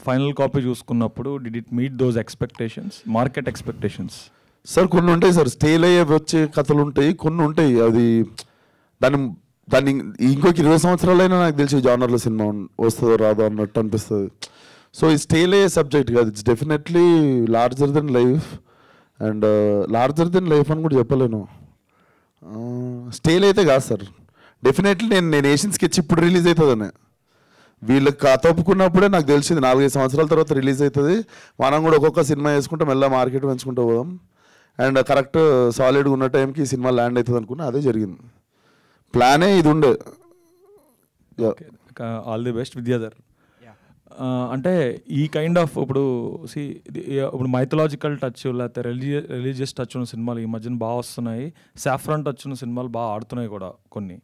ఫైనల్ కాపీ చూసుకున్నప్పుడు did it meet those expectations, market expectations? Sir కొన్ని ఉంటాయి సార్, స్టేల్ అయ్యే వచ్చే కథలు ఉంటాయి, కొన్ని ఉంటాయి అది దాన్ని ఇంకొక 20 సంవత్సరాలైనా నాకు తెలిసి జానర్లో సినిమా వస్తుందో రాదో అన్నట్టు అనిపిస్తుంది. సో ఈ స్టేల్ అయ్యే సబ్జెక్ట్ కాదు, it's definitely larger than life. And larger than life అని కూడా చెప్పలేను. స్టేల్ అయితే కాదు సార్. డెఫినెట్లీ నేను ఏషియన్ స్కెచ్ ఇప్పుడు రిలీజ్ అవుతుందని వీళ్ళకి కథ ఒప్పుకున్నప్పుడే నాకు తెలిసింది 4-5 సంవత్సరాల తర్వాత రిలీజ్ అవుతుంది. మనం కూడా ఒక్కొక్క సినిమా వేసుకుంటాం, మెల్ల మార్కెట్ పెంచుకుంటూ పోదాం. అండ్ కరెక్ట్ సాలిడ్గా ఉన్న టైంకి ఈ సినిమా ల్యాండ్ అవుతుంది అనుకున్నా, అదే జరిగింది. ప్లానే ఇది ఉండే. All the best Vidyadhar. అంటే ఈ కైండ్ ఆఫ్ ఇప్పుడు మైథలాజికల్ టచ్ లేకపోతే రిలీజియస్ టచ్ ఉన్న సినిమాలు ఈ మధ్యన బాగా వస్తున్నాయి. సాఫ్రాన్ టచ్ ఉన్న సినిమాలు బాగా ఆడుతున్నాయి కూడా. కొన్ని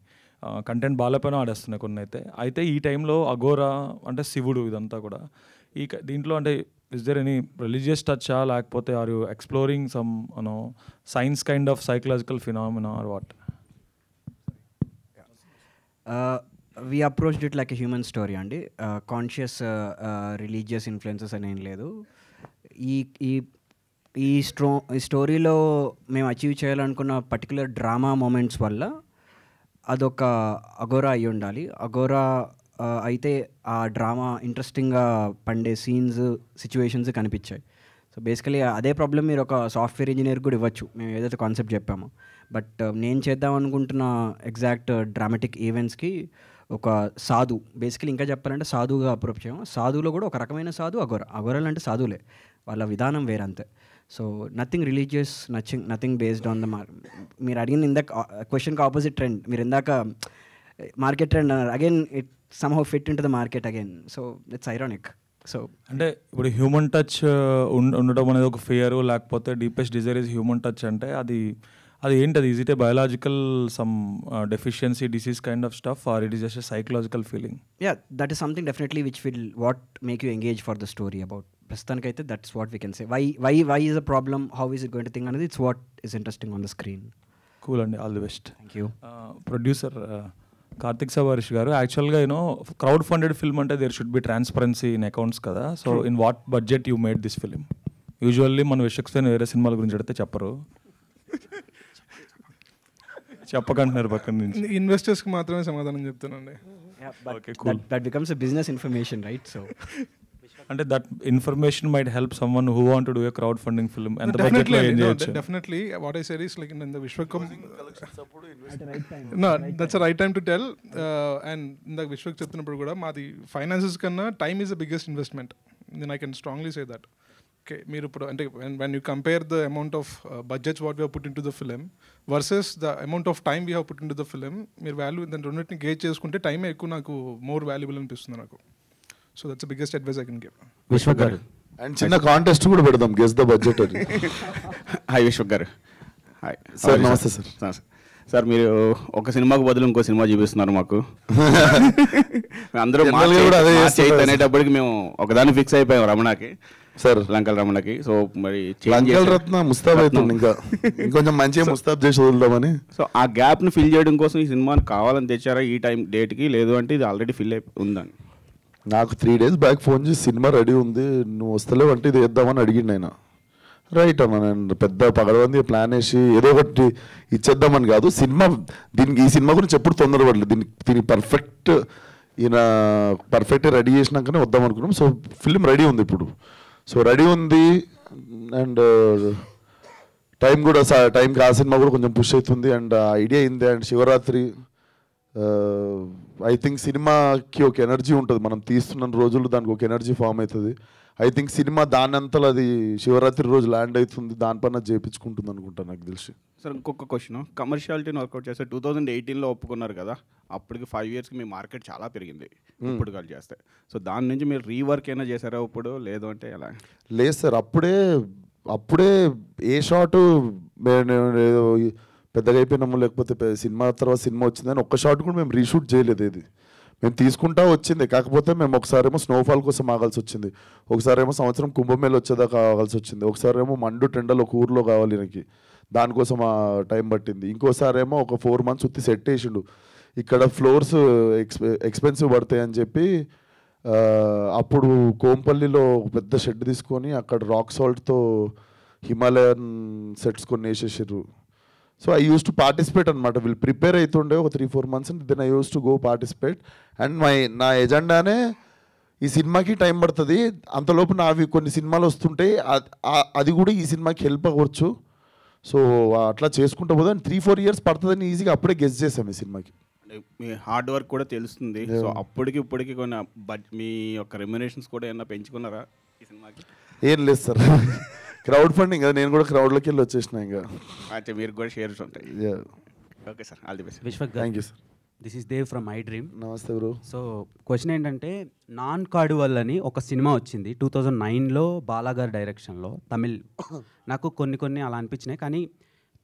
కంటెంట్ బాగాలేపోయినా ఆడేస్తున్నాయి కొన్ని. అయితే ఈ టైంలో అఘోరా అంటే శివుడు ఇదంతా కూడా దీంట్లో అంటే ఇస్ దేర్ ఎనీ రిలీజియస్ టచ్చా లేకపోతే are you exploring some science kind of psychological phenomena or what? We approached it like a human story అండి. కాన్షియస్ రిలీజియస్ ఇన్ఫ్లుయెన్సెస్ అని ఏం లేదు. ఈ ఈ ఈ స్టోరీలో మేము అచీవ్ చేయాలనుకున్న పర్టికులర్ డ్రామా మూమెంట్స్ వల్ల అదొక అగోరా అయి ఉండాలి. అగోరా అయితే ఆ డ్రామా ఇంట్రెస్టింగ్గా పండే సీన్స్, సిచ్యువేషన్స్ కనిపించాయి. సో బేసికలీ అదే ప్రాబ్లం మీరు ఒక సాఫ్ట్వేర్ ఇంజనీర్ కూడా ఇవ్వచ్చు, మేము ఏదైతే కాన్సెప్ట్ చెప్పామో. బట్ నేను చేద్దాం అనుకుంటున్న ఎగ్జాక్ట్ డ్రామాటిక్ ఈవెంట్స్కి ఒక సాధు, బేసికలీ ఇంకా చెప్పాలంటే సాధువుగా అప్రోచ్ చేయం. సాధువులో కూడా ఒక రకమైన సాధు అగోరాలు అంటే సాధువులే, వాళ్ళ విధానం వేరంతే. So nothing religious, nothing based on the మీరు అడిగిన ఇందాక క్వశ్చన్కి ఆపోజిట్ ట్రెండ్, మీరు ఇందాక market trend again it somehow fit into the market again. So it's ironic. So అంటే ఇప్పుడు హ్యూమన్ టచ్ ఉండడం అనేది ఒక ఫియర్, లేకపోతే deepest desire is human touch అంటే అది ఏంటది? Is it a biological some deficiency disease kind of stuff, or it is just a psychological feeling? Yeah, that is something definitely which will what make you engage for the story about. ప్రస్తుతానికైతే that's what we can say. Why is a problem, how is it going to think అనేది it's what is interesting on the screen. Cool అండి, all the best. Thank you. Producer Karthik Savarish గారు, యాక్చువల్గా crowd funded film అంటే there should be transparency in accounts కదా. So in what budget you made this film? Usually మన విశ్వక్సేన్ వేరే సినిమాల గురించి అడిగితే చెప్పరు, చెప్పకంటున్నారు పక్కన నుంచి. ఇన్వెస్టర్స్కి మాత్రమే సమాధానం చెప్తానండి. Okay, cool. That becomes a business information, right? So అంటే that information might help someone who want to do a crowd funding film. ఎంత బడ్జెట్లో ఏం చేయొచ్చు? Definitely, what I said is like in the Vishwakam. No, that's a right time to tell. And in the Vishwak చెప్తున్నప్పుడు కూడా మాది finances కన్నా time is the biggest investment. Then I can strongly say that. Okay, మీరు ఇప్పుడు అంటే when you compare the amount of budgets what we have put into the film versus the amount of time we have put into the film, మీరు value దాని రెండింటిని gauge చేసుకుంటే టైమే ఎక్కువ నాకు మోర్ వాల్యుబుల్ అనిపిస్తుంది నాకు. So that's the biggest advice I can give. Vishwak గారు, అండ్ చిన్న కాంటెస్ట్ కూడా పెడదాం, గెస్ ద బడ్జెట్ అని. హాయ్ విశ్వక్ గారు. హాయ్ సార్, నమస్తే సార్. సార్, మీరు ఒక సినిమాకు బదులు ఇంకో సినిమా చూపిస్తున్నారు మాకు. అందరూ అనేటప్పటికి మేము ఒకదాన్ని ఫిక్స్ అయిపోయాం, రమణకి సార్, లంకల్ రమణకి. సో మరి లంకల్ రత్న ముస్తాబ్ అవుతుంది, ఇంకా ఇంకొంచెం మంచిగా ముస్తాబ్ చేసి వదులుదామని. సో ఆ గ్యాప్ని ఫిల్ చేయడం కోసం ఈ సినిమాని కావాలని తెచ్చారా ఈ టైం డేట్కి, లేదు అంటే ఇది ఆల్రెడీ ఫిల్ అయి ఉందని? నాకు 3 days బ్యాక్ ఫోన్ చేసి సినిమా రెడీ ఉంది, నువ్వు వస్తలేవు అంటే ఇది వేద్దామని అడిగిండు ఆయన. రైట్ అన్న, నేను పెద్ద పగడవంది ప్లాన్ వేసి ఏదో ఒకటి ఇచ్చేద్దామని కాదు. సినిమా దీనికి, ఈ సినిమా గురించి ఎప్పుడు తొందరపడలేదు. దీనికి పర్ఫెక్ట్ రెడీ చేసినాకనే వద్దాం అనుకున్నాం. సో ఫిల్మ్ రెడీ ఉంది ఇప్పుడు. సో రెడీ ఉంది అండ్ టైంకి ఆ సినిమా కూడా కొంచెం పుష్ అవుతుంది. అండ్ ఐడియా అయింది. అండ్ శివరాత్రి ఐ థింక్ సినిమాకి ఒక ఎనర్జీ ఉంటుంది, మనం తీస్తున్న రోజులు దానికి ఒక ఎనర్జీ ఫామ్ అవుతుంది. ఐ థింక్ సినిమా దానంతలో అది శివరాత్రి రోజు ల్యాండ్ అవుతుంది, దానిపైన చేయించుకుంటుంది అనుకుంటా నాకు తెలిసి. సార్, ఇంకొక క్వశ్చన్, కమర్షియాలిటీని వర్కౌట్ చేస్తే 2018లో ఒప్పుకున్నారు కదా, అప్పటికి 5 yearsకి మీ మార్కెట్ చాలా పెరిగింది ఇప్పుడు కాల్ చేస్తే. సో దాని నుంచి మీరు రీవర్క్ అయినా చేశారా ఇప్పుడు, లేదు అంటే ఎలా? లేదు సార్, అప్పుడే ఏ షాటు ఏదో పెద్దగా అయిపోయినాము, లేకపోతే సినిమా తర్వాత సినిమా వచ్చిందని ఒక్క షాట్ కూడా మేము రీషూట్ చేయలేదు. ఏది మేము తీసుకుంటా వచ్చింది. కాకపోతే మేము ఒకసారేమో స్నోఫాల్ కోసం ఆగాల్సి వచ్చింది, ఒకసారేమో సంవత్సరం కుంభమేళ వచ్చేదాకా ఆగాల్సి వచ్చింది, ఒకసారేమో మండు టెండల్ ఒక ఊర్లో కావాలి నాకు, దానికోసం ఆ టైం పట్టింది. ఇంకోసారేమో ఒక 4 months ఉత్తి సెట్ వేసిండు. ఇక్కడ ఫ్లోర్స్ ఎక్స్పెన్సివ్ పడతాయి అని చెప్పి అప్పుడు కోంపల్లిలో పెద్ద షెడ్ తీసుకొని అక్కడ రాక్ సాల్ట్తో హిమాలయన్ సెట్స్ కొన్ని వేసేసారు. So I used to participate అనమాట. వీళ్ళు ప్రిపేర్ అవుతుండే ఒక 3-4 months, then I used to go participate. And నా ఎజెండానే ఈ సినిమాకి టైం పడుతుంది, అంతలోపు నావి కొన్ని సినిమాలు వస్తుంటాయి, అది కూడా ఈ సినిమాకి హెల్ప్ అవ్వచ్చు. సో అట్లా చేసుకుంటా పోతే 3-4 years పడుతుందని ఈజీగా అప్పుడే గెస్ చేసాం ఈ సినిమాకి. మీ హార్డ్ వర్క్ కూడా తెలుస్తుంది. సో అప్పటికి ఇప్పటికి కొన్ని మీ యొక్క రెమ్యునరేషన్స్ కూడా ఏమన్నా పెంచుకున్నారా ఈ సినిమాకి? ఏం లేదు సార్, క్రౌడ్ ఫండింగ్ కదా, నేను కూడా క్రౌడ్లోకి వెళ్ళి వచ్చేసిన. ఇంకా అంటే మీరు కూడా షేర్స్ ఉంటాయి. Okay sir, all the best. Vishwak, thank you sir. This is Dev from iDream. నమస్తే బ్రో. సో క్వశ్చన్ ఏంటంటే, నాన్ కార్డువల్ అని ఒక సినిమా వచ్చింది 2009లో బాలాగారి డైరెక్షన్లో, తమిళ్. నాకు కొన్ని అలా అనిపించినాయి, కానీ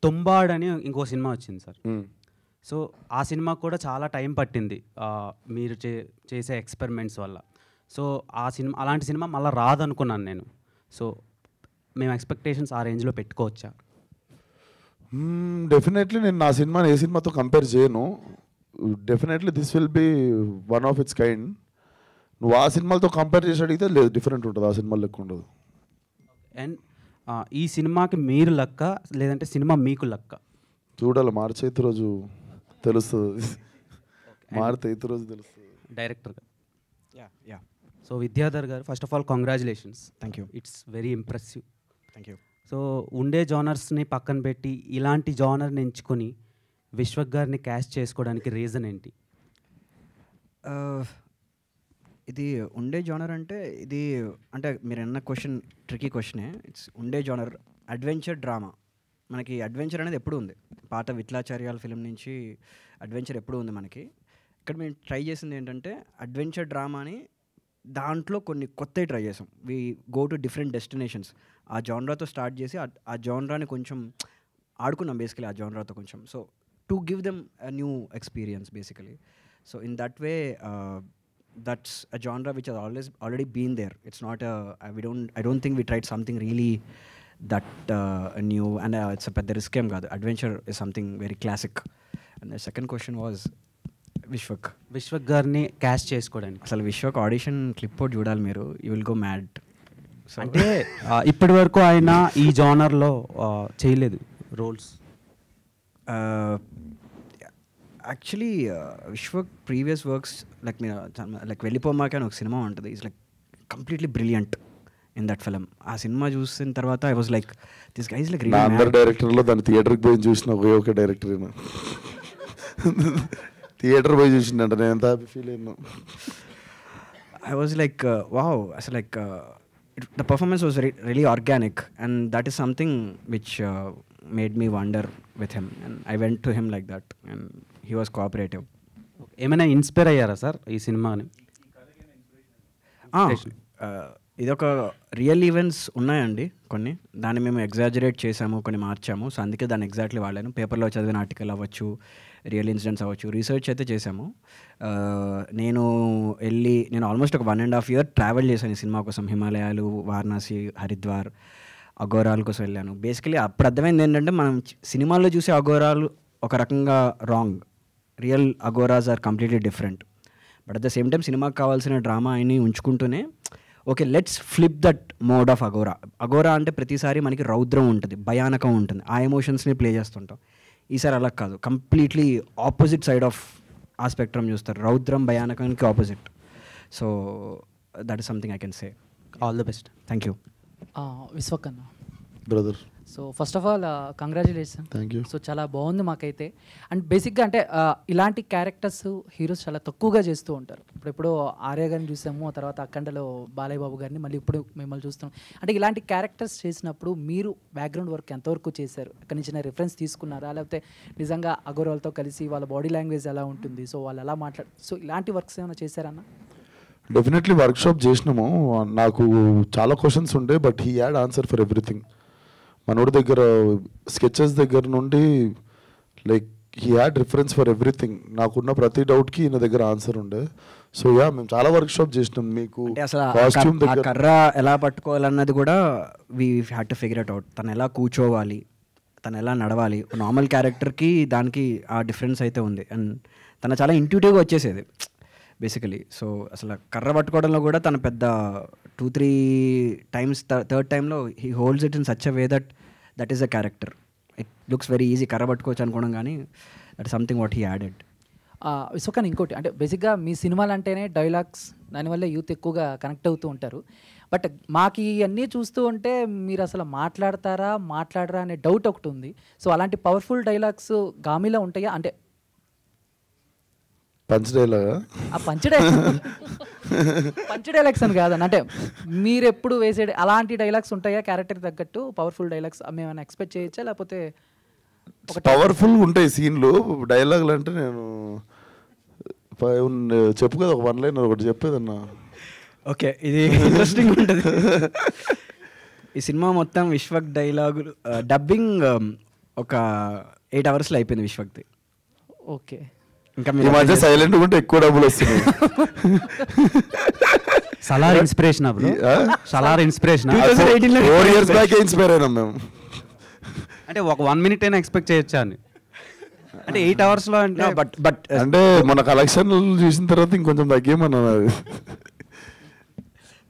తొంబాడ్ అని ఇంకో సినిమా వచ్చింది సార్. సో ఆ సినిమా కూడా చాలా టైం పట్టింది మీరు చేసే ఎక్స్పెరిమెంట్స్ వల్ల. సో ఆ సినిమా, అలాంటి సినిమా మళ్ళీ రాదనుకున్నాను నేను. సో మేము ఎక్స్పెక్టేషన్స్ ఆ రేంజ్లో పెట్టుకోవచ్చా? డెఫినెట్లీ నేను నా సినిమాని ఏ సినిమాతో కంపేర్ చేయను. Definitely this will be one of its kind. నువ్వు ఆ సినిమాలతో కంపేర్ చేసి అడిగితే లేదు, డిఫరెంట్ ఉంటుంది, ఆ సినిమాలు లెక్క ఉండదు. అండ్ ఈ సినిమాకి మీరు లక్క లేదంటే సినిమా మీకు లక్క? చూడాలి, మార్చి 8 రోజు తెలుస్తుంది. మార్చి 8 రోజు తెలుస్తుంది డైరెక్టర్గా. యా సో విద్యాధర్ గారు, first of all congratulations. Thank you. It's very impressive. Thank you. So ఉండే జానర్స్ని పక్కన పెట్టి ఇలాంటి జానర్ని ఎంచుకొని విశ్వక్ గారిని క్యాస్ట్ చేసుకోవడానికి రీజన్ ఏంటి? ఇది ఉండే జానర్ అంటే ఇది అంటే మీరు అన్న క్వశ్చన్ ట్రికీ క్వశ్చనే. ఇట్స్ ఉండే జానర్ అడ్వెంచర్ డ్రామా. మనకి అడ్వెంచర్ అనేది ఎప్పుడు ఉంది, పాత విట్లాచార్యాల ఫిలిం నుంచి అడ్వెంచర్ ఎప్పుడు ఉంది మనకి. ఇక్కడ మేము ట్రై చేసింది ఏంటంటే అడ్వెంచర్ డ్రామాని దాంట్లో కొన్ని కొత్తవి ట్రై చేసాం. We go to different destinations. ఆ జానరాతో స్టార్ట్ చేసి ఆ జానరాని కొంచెం ఆడుకున్నాం బేసికలీ, ఆ జానరాతో కొంచెం. So to give them a new experience basically. So in that way that's a genre which has already been there. It's not I don't think we tried something really that new, and it's a pedda risk em kaadu. Adventure is something very classic. And the second question was Vishwak గారిని caste చేసుకోవడానికి. అసలు Vishwak audition clip out చూడాలి మీరు, you will go mad. అంటే ఇప్పటి వరకు ఆయన ఈ జానర్లో చేయలేదు రోల్స్. Actually Vishwak previous works like Vellipomaakey అని ఒక సినిమా ఉంటుంది. It's like completely brilliant in that film. ఆ సినిమా చూసిన తర్వాత I was like this guys like నా అందరు డైరెక్టర్లో దాన్ని థియేటర్కి పోయి చూసిన ఒకే డైరెక్టర్ థియేటర్ పోయి చూసిందంట. నేను ఎంత హ్యాపీ ఫీల్ అయినా. ఐ వాజ్ లైక్ వావ్, అసలు like the performance was really organic, and that is something which made me wonder with him, and I went to him like that, and he was cooperative. ఏమైనా inspire అయ్యారా sir ఈ సినిమాని? ఇదొక real events ఉన్నాయండి కొన్ని, దాన్ని మేము exaggerate చేసాము, కొన్ని మార్చాము. సో అందుకే దాన్ని ఎగ్జాక్ట్లీ వాడాను. పేపర్లో చదివిన ఆర్టికల్ అవ్వచ్చు, రియల్ ఇన్సిడెంట్స్ అవ్వచ్చు, రీసెర్చ్ అయితే చేసాము. నేను ఆల్మోస్ట్ ఒక 1.5 year ట్రావెల్ చేశాను ఈ సినిమా కోసం. హిమాలయాలు, వారణాసి, హరిద్వార్, అఘోరాల కోసం వెళ్ళాను. బేసికలీ అప్పుడు అర్థమైంది ఏంటంటే మనం సినిమాల్లో చూసే అఘోరాలు ఒక రకంగా wrong, real Aghoras are completely different. But at the same time సినిమాకి కావాల్సిన డ్రామా అని ఉంచుకుంటూనే okay let's flip that mode of Aghora అంటే ప్రతిసారి మనకి రౌద్రం ఉంటుంది, భయానకం ఉంటుంది, ఆ ఎమోషన్స్ని ప్లే చేస్తుంటాం. ఈసారి అలా కాదు, కంప్లీట్లీ ఆపోజిట్ సైడ్ ఆఫ్ ఆ స్పెక్ట్రమ్ చూస్తారు, రౌద్రం భయానకానికి opposite. So that is something I can say. All the best. Thank you. Vishwak అన్న brother. So first of all congratulation. Thank you. So చాలా బాగుంది మాకైతే. అండ్ బేసిక్గా అంటే ఇలాంటి క్యారెక్టర్స్ హీరోస్ చాలా తక్కువగా చేస్తూ ఉంటారు. ఇప్పుడు ఆర్య గారిని చూసాము, ఆ తర్వాత అఖండలో బాలయ్య బాబు గారిని, మళ్ళీ ఇప్పుడు మిమ్మల్ని చూస్తున్నాం. అంటే ఇలాంటి క్యారెక్టర్స్ చేసినప్పుడు మీరు బ్యాక్గ్రౌండ్ వర్క్ ఎంతవరకు చేశారు? అక్కడి నుంచి రిఫరెన్స్ తీసుకున్నారా, లేకపోతే నిజంగా అగోరాలతో కలిసి వాళ్ళ బాడీ లాంగ్వేజ్ ఎలా ఉంటుంది, సో వాళ్ళు ఎలా సో ఇలాంటి వర్క్స్ ఏమైనా చేశారన్న? డెఫినెట్లీ వర్క్షాప్ చేసినాము. నాకు చాలా క్వశ్చన్స్ ఉండే, but he had answer for everything. మనోడి దగ్గర స్కెచెస్ దగ్గర నుండి like he had reference for everything. నాకున్న ప్రతి డౌట్కి ఈయన దగ్గర ఆన్సర్ ఉండే. సో యా, మేము చాలా వర్క్షాప్ చేసినాం. మీకు కాస్ట్యూమ్ కర్ర ఎలా పట్టుకోవాలన్నది కూడా we had to figure it out. తను ఎలా కూర్చోవాలి, తను ఎలా నడవాలి, నార్మల్ క్యారెక్టర్కి దానికి ఆ డిఫరెన్స్ అయితే ఉంది. అండ్ తను చాలా ఇంట్యూటివ్గా వచ్చేసేది బేసికలీ. సో అసలు కర్ర పట్టుకోవడంలో కూడా తను పెద్ద 2-3 times, థర్డ్ టైంలో he holds it in such a way that is a character. It looks very easy కర్ర పట్టుకోవచ్చు అనుకోవడం, కానీ that something what he added. విశ్వకన్ ఇంకోటి అంటే బేసిక్గా మీ సినిమాలు అంటేనే డైలాగ్స్, దానివల్ల యూత్ ఎక్కువగా కనెక్ట్ అవుతూ ఉంటారు. బట్ మాకు ఇవన్నీ చూస్తూ ఉంటే మీరు అసలు మాట్లాడరా అనే డౌట్ ఒకటి ఉంది. సో అలాంటి పవర్ఫుల్ డైలాగ్స్ గామిలో ఉంటాయా? అంటే పంచ్ డైలాగా? పంచ్ డైలాగ్స్ అని కాదని, అంటే మీరు ఎప్పుడు వేసే అలాంటి డైలాగ్స్ ఉంటాయా క్యారెక్టర్ తగ్గట్టు పవర్ఫుల్ డైలాగ్స్ మేమైనా ఎక్స్పెక్ట్ చేయొచ్చా? లేకపోతే పవర్ఫుల్ ఉంటాయి సీన్లు. డైలాగులు అంటే నేను చెప్పు కదా, ఒక 1 line ఒకటి చెప్పేదన్నా. ఓకే, ఇది ఇంట్రెస్టింగ్ ఉంటుంది. ఈ సినిమా మొత్తం విశ్వక్ డైలాగులు డబ్బింగ్ ఒక 8 hours అయిపోయింది విశ్వక్ది. ఓకే, ఇంకా ఈ మధ్య సైలెంట్ ఉంటే ఎక్కువ డబ్బులు వస్తున్నాయి. Salaar inspiration, Salaar inspiration 4 years back inspire అయినాం మేము. అంటే ఒక 1 minute అయినా ఎక్స్పెక్ట్ చేయొచ్చా అని. అంటే 8 hours అంటే బట్ అంటే మన కలెక్షన్ చూసిన తర్వాత ఇంకొంచెం తగ్గేమన్నా.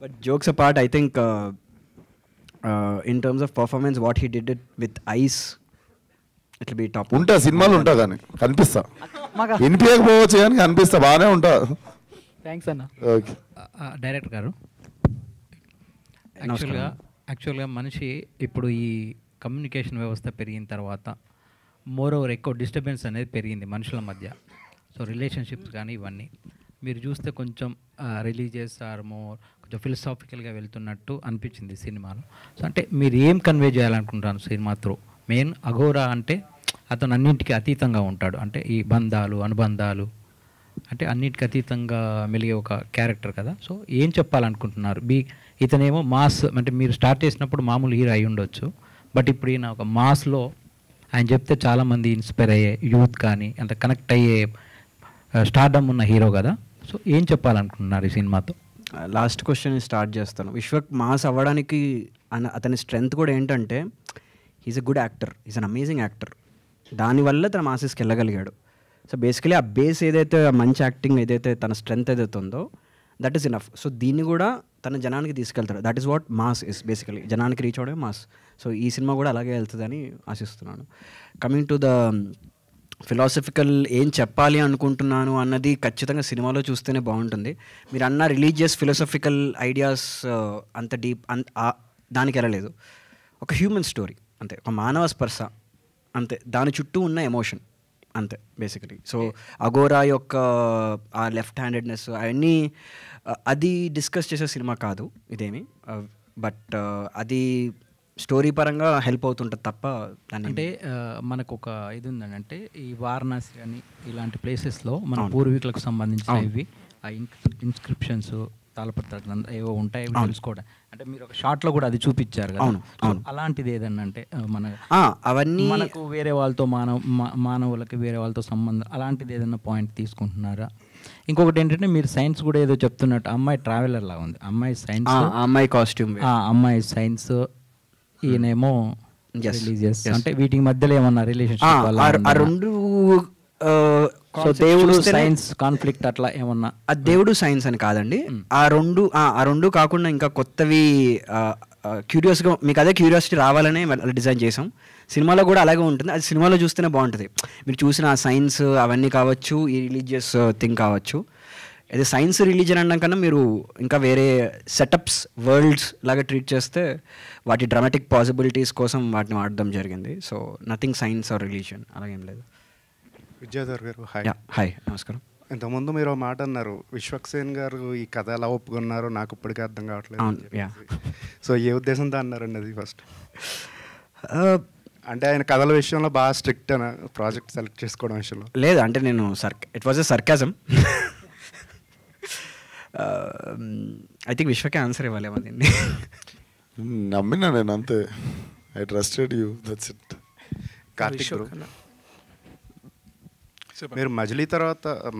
But jokes apart, I think in terms of performance what he did it with eyes it be top. ఉంటా సినిమాలు ఉంటా కానీ కనిపిస్తా, మాకు వినిపించకపోవచ్చు కానీ కనిపిస్తా, బాగానే ఉంటా. థ్యాంక్స్ అన్న. ఓకే డైరెక్టర్ గారు, యాక్చువల్గా మనిషి ఇప్పుడు ఈ కమ్యూనికేషన్ వ్యవస్థ పెరిగిన తర్వాత మోర్ ఓవర్ ఎక్కువ డిస్టర్బెన్స్ అనేది పెరిగింది మనుషుల మధ్య. సో రిలేషన్షిప్స్ కానీ ఇవన్నీ మీరు చూస్తే కొంచెం రిలీజియస్ ఆర్ మోర్ కొంచెం ఫిలసాఫికల్గా వెళ్తున్నట్టు అనిపించింది సినిమాలో. సో అంటే మీరు ఏం కన్వే చేయాలనుకుంటాను సినిమా త్రూ? మెయిన్ అఘోరా అంటే అతను అన్నింటికి అతీతంగా ఉంటాడు, అంటే ఈ బంధాలు అనుబంధాలు అంటే అన్నిటికీ అతీతంగా మెలిగే ఒక క్యారెక్టర్ కదా. సో ఏం చెప్పాలనుకుంటున్నారు? ఇతనేమో మాస్, అంటే మీరు స్టార్ట్ చేసినప్పుడు మామూలు హీరో అయి ఉండొచ్చు, బట్ ఇప్పుడు ఈయన ఒక మాస్లో ఆయన చెప్తే చాలామంది ఇన్స్పైర్ అయ్యే యూత్ కానీ అంత కనెక్ట్ అయ్యే స్టార్డమ్ ఉన్న హీరో కదా. సో ఏం చెప్పాలనుకుంటున్నారు ఈ సినిమాతో? లాస్ట్ క్వశ్చన్ స్టార్ట్ చేస్తాను. విశ్వక్ మాస్ అవ్వడానికి అతని స్ట్రెంగ్త్ కూడా ఏంటంటే he's a good actor, is an amazing actor. దానివల్ల తన మాసెస్కి వెళ్ళగలిగాడు. సో బేసికలీ ఆ బేస్ ఏదైతే మంచి యాక్టింగ్ ఏదైతే తన స్ట్రెంగ్త్ ఏదైతే ఉందో దట్ ఈస్ ఇనఫ్. సో దీన్ని కూడా తన జనానికి తీసుకెళ్తాడు. That is what mass is basically, జనానికి రీచ్ అవడమే మాస్. సో ఈ సినిమా కూడా అలాగే వెళ్తుందని ఆశిస్తున్నాను. కమింగ్ టు ద ఫిలాసఫికల్ ఏం చెప్పాలి అనుకుంటున్నాను అన్నది ఖచ్చితంగా సినిమాలో చూస్తేనే బాగుంటుంది. మీరు అన్న రిలీజియస్ ఫిలాసఫికల్ ఐడియాస్ అంత డీప్ దానికి వెళ్ళలేదు. ఒక హ్యూమన్ స్టోరీ అంతే, ఒక మానవ స్పర్శ అంతే, దాని చుట్టూ ఉన్న ఎమోషన్ అంతే బేసికలీ. సో అఘోరా యొక్క ఆ లెఫ్ట్ హ్యాండెడ్నెస్ అవన్నీ అది డిస్కస్ చేసే సినిమా కాదు ఇదేమి, బట్ అది స్టోరీ పరంగా హెల్ప్ అవుతుంటుంది తప్ప దాన్ని అంటే మనకు ఒక ఇది ఉందండి, అంటే ఈ వారణాసి అని ఇలాంటి ప్లేసెస్లో మన పూర్వీకులకు సంబంధించిన ఇవి ఆ ఇన్స్క్రిప్షన్స్ తాళపత్రాలు ఏవో ఉంటాయి తెలుసుకోవడం, అంటే మీరు ఒక షార్ట్లో కూడా అది చూపించారు కదా. అలాంటిది ఏదన్నా అంటే మన అవన్నీ మనకు వేరే వాళ్ళతో మానవులకి వేరే వాళ్ళతో సంబంధం అలాంటిది ఏదైనా పాయింట్ తీసుకుంటున్నారా? ఇంకొకటి ఏంటంటే మీరు సైన్స్ కూడా ఏదో చెప్తున్నట్టు, అమ్మాయి ట్రావెలర్ లా ఉంది, అమ్మాయి సైన్స్, అమ్మాయి కాస్ట్యూమ్, అమ్మాయి సైన్స్, ఈయనేమో రిలీజియస్, అంటే వీటి మధ్యలో ఏమన్నా రిలేషన్షిప్ రెండు సో దేవుడు సైన్స్ కాన్ఫ్లిక్ట్ అట్లా ఏమన్నా? అది దేవుడు సైన్స్ అని కాదండి, ఆ రెండు కాకుండా ఇంకా కొత్తవి క్యూరియాస్గా మీకు అదే క్యూరియాసిటీ రావాలనే డిజైన్ చేసాం. సినిమాలో కూడా అలాగే ఉంటుంది, అది సినిమాలో చూస్తేనే బాగుంటుంది. మీరు చూసిన ఆ సైన్స్ అవన్నీ కావచ్చు, ఈ రిలీజియస్ థింగ్ కావచ్చు. అదే సైన్స్ రిలీజియన్ అనడం కన్నా మీరు ఇంకా వేరే సెటప్స్ వరల్డ్స్ లాగా ట్రీట్ చేస్తే వాటి డ్రామాటిక్ పాసిబిలిటీస్ కోసం వాటిని వాడడం జరిగింది. So nothing science or religion అలాగేం లేదు. విద్యాధర్ గారు హాయ్. హాయ్, నమస్కారం. ఇంతకుముందు మీరు ఒక మాట అన్నారు, విశ్వక్ సేన్ గారు ఈ కథ ఎలా ఒప్పుకున్నారో నాకు ఇప్పటికీ అర్థం కావట్లేదు. సో ఏ ఉద్దేశంతో అన్నారండి అది ఫస్ట్? అంటే ఆయన కథల విషయంలో బాగా స్ట్రిక్ట్ అన్న ప్రాజెక్ట్ సెలెక్ట్ చేసుకోవడం విషయంలో? లేదు, అంటే నేను it was a sarcasm. I think విశ్వకే ఆన్సర్ ఇవ్వాలేమో దీన్ని. నమ్మినా నేను అంతే, I trusted you, that's it. Karthik bro, మీరు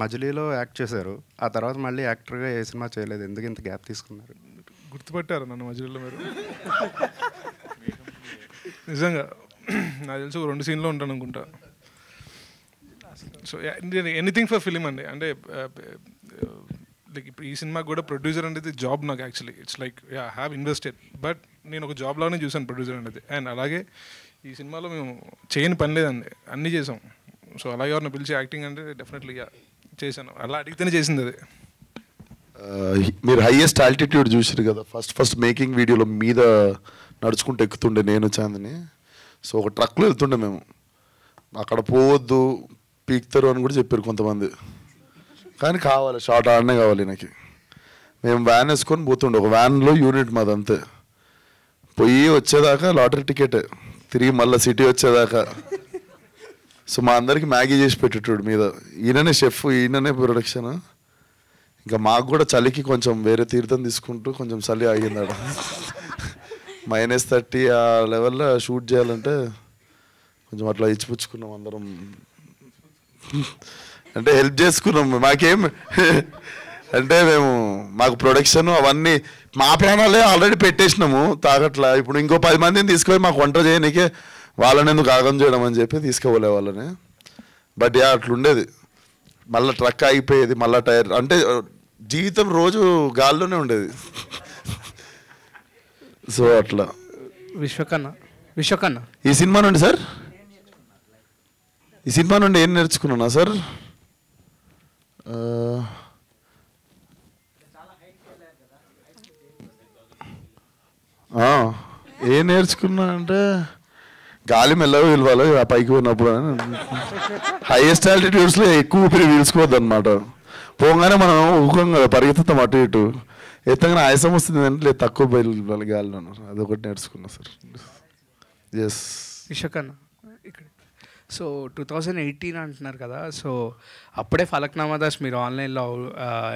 మజిలీలో యాక్ట్ చేశారు, ఆ తర్వాత మళ్ళీ యాక్టర్గా ఏ సినిమా చేయలేదు, ఎందుకు ఇంత గ్యాప్ తీసుకున్నారు? గుర్తుపట్టారు నన్ను మజిలీలో మీరు? నిజంగా నాకు తెలిసి ఒక 2 సీన్లో ఉంటాను అనుకుంటా. సో ఎనీథింగ్ ఫర్ ఫిలిం అండి. అంటే లైక్ ఇప్పుడు ఈ సినిమాకి కూడా ప్రొడ్యూసర్ అనేది జాబ్ నాకు actually. It's like I have invested, but నేను ఒక జాబ్లోనే చూసాను ప్రొడ్యూసర్ అనేది. అండ్ అలాగే ఈ సినిమాలో మేము చేయని పని లేదండి, అన్నీ చేసాం. సో అలాగే ఎవరిని పిలిచి యాక్టింగ్ అంటే డెఫినెట్లీ చేశాను, అలా అడిగితేనే చేసింది అది. మీరు హైయెస్ట్ ఆల్టిట్యూడ్ చూసారు కదా, ఫస్ట్ మేకింగ్ వీడియోలో మీద నడుచుకుంటూ ఎక్కుతుండే నేను చాందని. సో ఒక ట్రక్లో వెళ్తుండే మేము, అక్కడ పోవద్దు పీక్తారు అని కూడా చెప్పారు కొంతమంది, కానీ కావాలి షార్ట్ ఆడనే కావాలి నాకు. మేము వ్యాన్ వేసుకొని పోతుండే, ఒక వ్యాన్లో యూనిట్ మాది అంతే. పోయి వచ్చేదాకా లాటరీ టికెట్, తిరిగి మళ్ళీ సిటీ వచ్చేదాకా. సో మా అందరికి మ్యాగీ చేసి పెట్టేటోడు మీద. ఈయననే షెఫ్, ఈయననే ప్రొడక్షన్. ఇంకా మాకు కూడా చలికి కొంచెం వేరే తీర్థం తీసుకుంటూ కొంచెం చలి ఆగిందాడ. -30 ఆ లెవెల్లో షూట్ చేయాలంటే కొంచెం అట్లా ఇచ్చిపుచ్చుకున్నాం అందరం, అంటే హెల్ప్ చేసుకున్నాం. మాకేం అంటే మాకు ప్రొడక్షన్ అవన్నీ మా ప్రాణాలే ఆల్రెడీ పెట్టేసినాము తాగట్లా. ఇప్పుడు ఇంకో 10 మందిని తీసుకొని మాకు వంట చేయడానికే వాళ్ళని ఎందుకు ఆగం చేయడం అని చెప్పి తీసుకోలే వాళ్ళని. బట్ అట్లుండేది, మళ్ళీ ట్రక్ ఆగిపోయేది, మళ్ళీ టైర్, అంటే జీవితం రోజు గాల్లోనే ఉండేది. సో అట్లా విశ్వకన్న ఈ సినిమా నుండి సార్, ఈ సినిమా నుండి ఏం నేర్చుకున్నా సార్? ఏం నేర్చుకున్నా అంటే గాలి మెల్లగా పిలవాలి ఆ పైకి పోయినప్పుడు. హైయెస్ట్ ఆల్టిట్యూడ్స్లో ఎక్కువ ఊపిరి పీల్చుకోవద్దు అనమాట. పోగానే మనం ఊహం కదా పరిగెత్తుతాం అటు ఇటు, ఎత్తగానే ఆయాసం వస్తుంది అంటే లేదు తక్కువ బయలు గాలిలో. అదొకటి నేర్చుకున్నా సార్. ఎస్ విశ్వకన్న ఇక్కడ. సో 2018 అంటున్నారు కదా, సో అప్పుడే ఫలక్నామా దాస్ మీరు ఆన్లైన్లో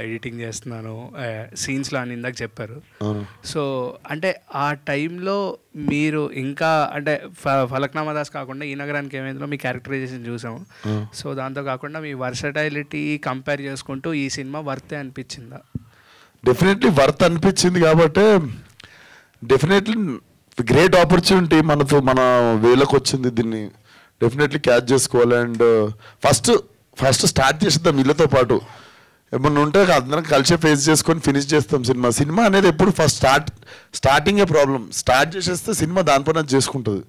ఎడిటింగ్ చేస్తున్నాను సీన్స్లో అని ఇందాక చెప్పారు. సో అంటే ఆ టైంలో మీరు ఇంకా అంటే ఫలక్నామా దాస్ కాకుండా ఈ నగరానికి ఏమైందో మీ క్యారెక్టరైజేషన్ చూసాము. సో దాంతో కాకుండా మీ వర్సటైలిటీ కంపేర్ చేసుకుంటూ ఈ సినిమా వర్తే అనిపించిందా? డెఫినెట్లీ వర్త్ అనిపించింది కాబట్టి డెఫినెట్లీ గ్రేట్ ఆపర్చునిటీ మనతో మన వేలకు వచ్చింది. దీన్ని డెఫినెట్లీ క్యాచ్ చేసుకోవాలి. అండ్ ఫస్ట్ స్టార్ట్ చేసేద్దాం వీళ్ళతో పాటు. ఏమన్నా ఉంటే అందరం కలిసి ఫేస్ చేసుకొని ఫినిష్ చేస్తాం సినిమా. సినిమా అనేది ఎప్పుడు ఫస్ట్ స్టార్టింగే ప్రాబ్లం. స్టార్ట్ చేసేస్తే సినిమా దానిపైన చేసుకుంటుంది.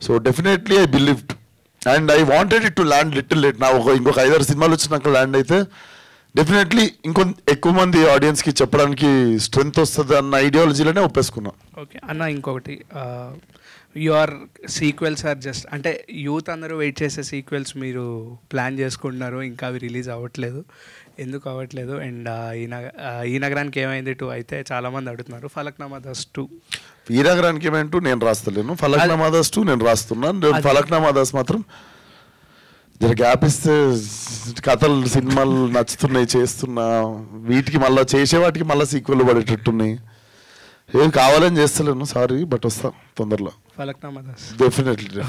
So definitely I believed and I wanted it to land little late. నా ఇంకొక 5-6 సినిమాలు వచ్చినాక ల్యాండ్ అయితే డెఫినెట్లీ ఎక్కువ మంది ఆడియన్స్కి చెప్పడానికి స్ట్రెంగ్త్ వస్తుంది అన్న ఐడియాలజీలోనే ఒప్పేసుకున్నా. ఓకే అన్న, ఇంకొకటి యువర్ సీక్వెల్స్ ఆర్ జస్ట్ అంటే యూత్ అందరూ వెయిట్ చేసే సీక్వెల్స్ మీరు ప్లాన్ చేసుకుంటున్నారు, ఇంకా అవి రిలీజ్ అవ్వట్లేదు. ఎందుకు అవ్వట్లేదు? అండ్ ఈ నగరానికి ఏమైంది 2 అయితే చాలామంది అడుగుతున్నారు. ఫలక్నామా దాస్ 2 ఈ నగరానికి ఏమైంటూ నేను రాస్తలేను. ఫలక్నామా దాస్ 2 నేను రాస్తున్నాను. ఫలక్నామా దాస్ మాత్రం జర గ్యాప్ ఇస్తే కథలు సినిమాలు నచ్చుతున్నాయి చేస్తున్నా, వీటికి మళ్ళీ చేసే వాటికి మళ్ళీ సీక్వెల్ పడేటట్టున్నాయి. ఏం కావాలని చేస్తలేను, సారీ, బట్ వస్తా తొందరలో. ఫలక్నామా దాస్ డెఫినెట్లీ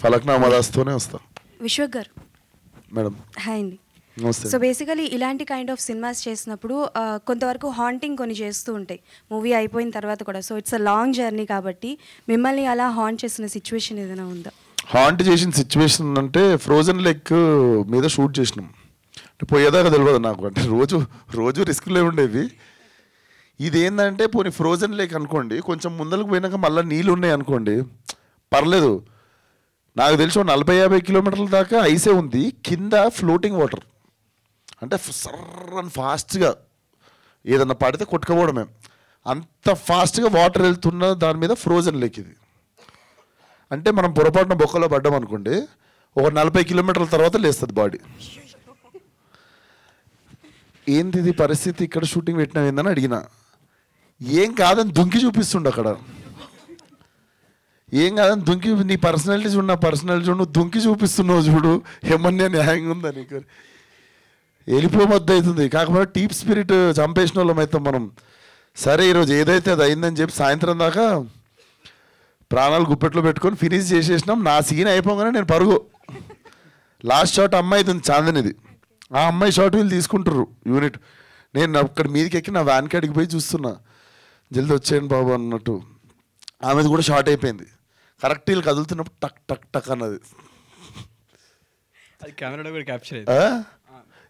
ఫలక్నామా దాస్తోనే వస్తా. విశ్వక్ గారు మేడం హాయ్ అండి. నమస్తే. సో బేసికలీ ఇలాంటి కైండ్ ఆఫ్ సినిమాస్ చేసినప్పుడు కొంతవరకు హాంటింగ్ కొన్ని చేస్తూ ఉంటాయి మూవీ అయిపోయిన తర్వాత కూడా. So it's a long journey కాబట్టి మిమ్మల్ని అలా హాంట్ చేసిన సిచ్యువేషన్ ఏదైనా ఉందా? హాంట్ చేసిన సిచ్యువేషన్ అంటే ఫ్రోజన్ లేక్ మీద షూట్ చేసినాం. అంటే పోయేదాకా తెలియదు నాకు, అంటే రోజు రిస్క్లే ఉండేవి. ఇదేంటంటే పోనీ ఫ్రోజన్ లేక్ అనుకోండి, కొంచెం ముందరకు పోయినాక మళ్ళీ నీళ్ళు ఉన్నాయి అనుకోండి పర్లేదు. నాకు తెలిసి 40-50 కిలోమీటర్ల దాకా ఐసే ఉంది, కింద ఫ్లోటింగ్ వాటర్. అంటే సర్రని ఫాస్ట్గా ఏదన్నా పడితే కొట్టుకోవడమే, అంత ఫాస్ట్గా వాటర్ వెళ్తున్న దాని మీద ఫ్రోజన్ లేక్ ఇది. అంటే మనం పొరపాటున బొక్కలో పడ్డాం అనుకోండి, ఒక 40 కిలోమీటర్ల తర్వాత లేస్తుంది బాడీ. ఏంది ఇది పరిస్థితి, ఇక్కడ షూటింగ్ పెట్టినా ఏందని అడిగినా. ఏం కాదని దుంకి చూపిస్తుండు అక్కడ. ఏం కాదని దుంకి, నీ పర్సనాలిటీ చూడు, నా పర్సనాలిటీ చూడు, నువ్వు దుంకి చూపిస్తున్నావు చూడు, ఏమన్నా న్యాయంగా ఉందా నీకు? వెళ్ళిపోవద్దు అవుతుంది. కాకపోతే టీప్ స్పిరిట్ చంపేసిన వాళ్ళం అయితే మనం. సరే ఈరోజు ఏదైతే అది అయిందని చెప్పి సాయంత్రం దాకా ప్రాణాలు గుప్పెట్లో పెట్టుకొని ఫినిష్ చేసేసినాం. నా సీన్ అయిపోగానే నేను పరుగు. లాస్ట్ షాట్ అమ్మాయిది ఉంది, చాందనిది. ఆ అమ్మాయి షాట్ వీళ్ళు తీసుకుంటారు యూనిట్. నేను అక్కడ మీదకి ఎక్కి నా వ్యాన్ కాడికి పోయి చూస్తున్నా, జల్దీ వచ్చేయండి బాబు అన్నట్టు. ఆమెది కూడా షార్ట్ అయిపోయింది. కరెక్ట్ వీళ్ళు కదులుతున్నప్పుడు టక్ టక్ టక్ అన్నది. అది కెమెరాలో కూడా క్యాప్చర్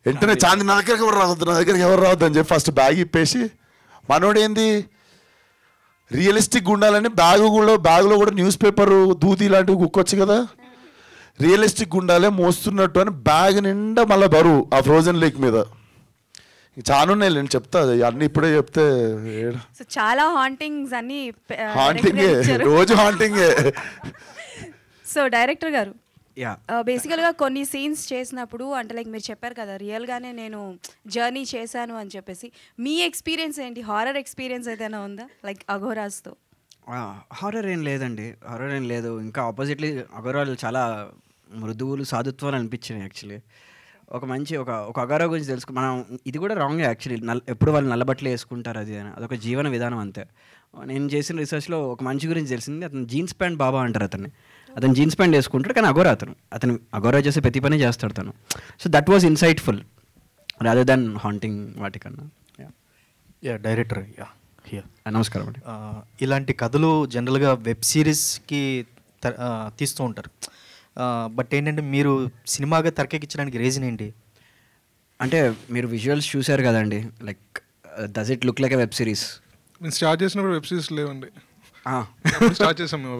వెంటనే చాంది నా దగ్గరికి ఎవరు రావద్దు, నా దగ్గరికి ఎవరు రావద్దు అని చెప్పి ఫస్ట్ బ్యాగ్ ఇప్పేసి, మనోడు ఏంది రియలిస్టిక్గా ఉండాలని బ్యాగులో కూడా న్యూస్ పేపర్ దూది ఇలాంటివి కుక్కొచ్చు కదా, రియలిస్టిక్గా ఉండాలి మోస్తున్నట్టు అని బ్యాగ్ నిండా మళ్ళీ బరువు ఆ ఫ్రోజన్ లేక్ మీద. చాలా ఉన్నాయి నేను చెప్తా, అన్ని ఇప్పుడే చెప్తే. సో చాలా హాంటింగ్స్ అన్ని హాంటింగే, రోజు హాంటింగే. సో డైరెక్టర్ గారు బేసికల్గా కొన్ని సీన్స్ చేసినప్పుడు అంటే లైక్ మీరు చెప్పారు కదా రియల్గానే నేను జర్నీ చేశాను అని చెప్పేసి, మీ ఎక్స్పీరియన్స్ ఏంటి? హారర్ ఎక్స్పీరియన్స్ ఏదైనా ఉందా లైక్ అఘోరాస్తో? హారర్ ఏం లేదండి, హారర్ ఏం లేదు. ఇంకా ఆపోజిట్లీ అఘోరాలు చాలా మృదువులు, సాధుత్వాలు అనిపించినాయి యాక్చువల్లీ. ఒక మంచి ఒక అఘోరా గురించి తెలుసుకు మనం, ఇది కూడా రాంగ్ యాక్చువల్లీ. ఎప్పుడు వాళ్ళు నల్లబట్టలు వేసుకుంటారు, అది అని అదొక జీవన విధానం అంతే. నేను చేసిన రీసెర్చ్లో ఒక మంచి గురించి తెలిసింది. అతను జీన్స్ ప్యాంట్ బాబా అంటారు అతను జీన్స్ ప్యాంట్ వేసుకుంటాడు, కానీ అతను అఘోరా చేసే ప్రతి పని చేస్తాడు తను. So that was insightful rather than haunting వాటికన్నా. డైరెక్టర్ నమస్కారం అండి. ఇలాంటి కథలు జనరల్గా వెబ్ సిరీస్కి తీస్తూ ఉంటారు, బట్ ఏంటంటే మీరు సినిమాగా తెరకెక్కించడానికి రీజన్ ఏంటి? అంటే మీరు విజువల్స్ చూశారు కదండి, like does it look like a web series? నేను స్టార్ట్ చేసినప్పుడు వెబ్ సిరీస్ లేవండి. స్టార్ట్ చేసాం మేము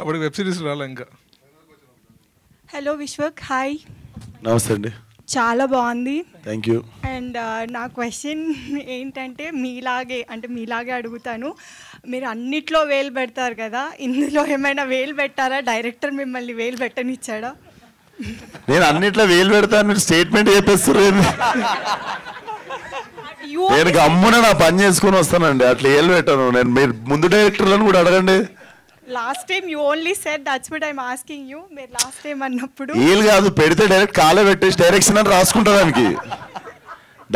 అప్పుడు వెబ్ సిరీస్ రాలే ఇంకా. Hello Vishwak, hi. నమస్తే అండి. చాలా బాగుంది. Thank you. అండ్ నా క్వశ్చన్ ఏంటంటే మీలాగే అడుగుతాను. మీరు అన్నిట్లో వేలు పెడతారు కదా, ఇందులో ఏమైనా వేలు పెట్టారా? డైరెక్టర్ మిమ్మల్ని వేలు పెట్టనిచ్చాడా? నేను అన్నిట్లో వేలు పెడతాను స్టేట్మెంట్ చెప్పేస్తున్నారు. నేను గమ్మున నా పని చేసుకొని వస్తానండి, అట్లా ఏళ్ళు పెట్టాను నేను. మీరు ముందు డైరెక్టర్లను కూడా అడగండి. Last time you only said, that's what I am asking you. మీరు లాస్ట్ టైం అన్నప్పుడు ఏళ్ళు కాదు, పెడితే డైరెక్ట్ కాలే పెట్టేసి డైరెక్షన్ అని రాసుకుంటా.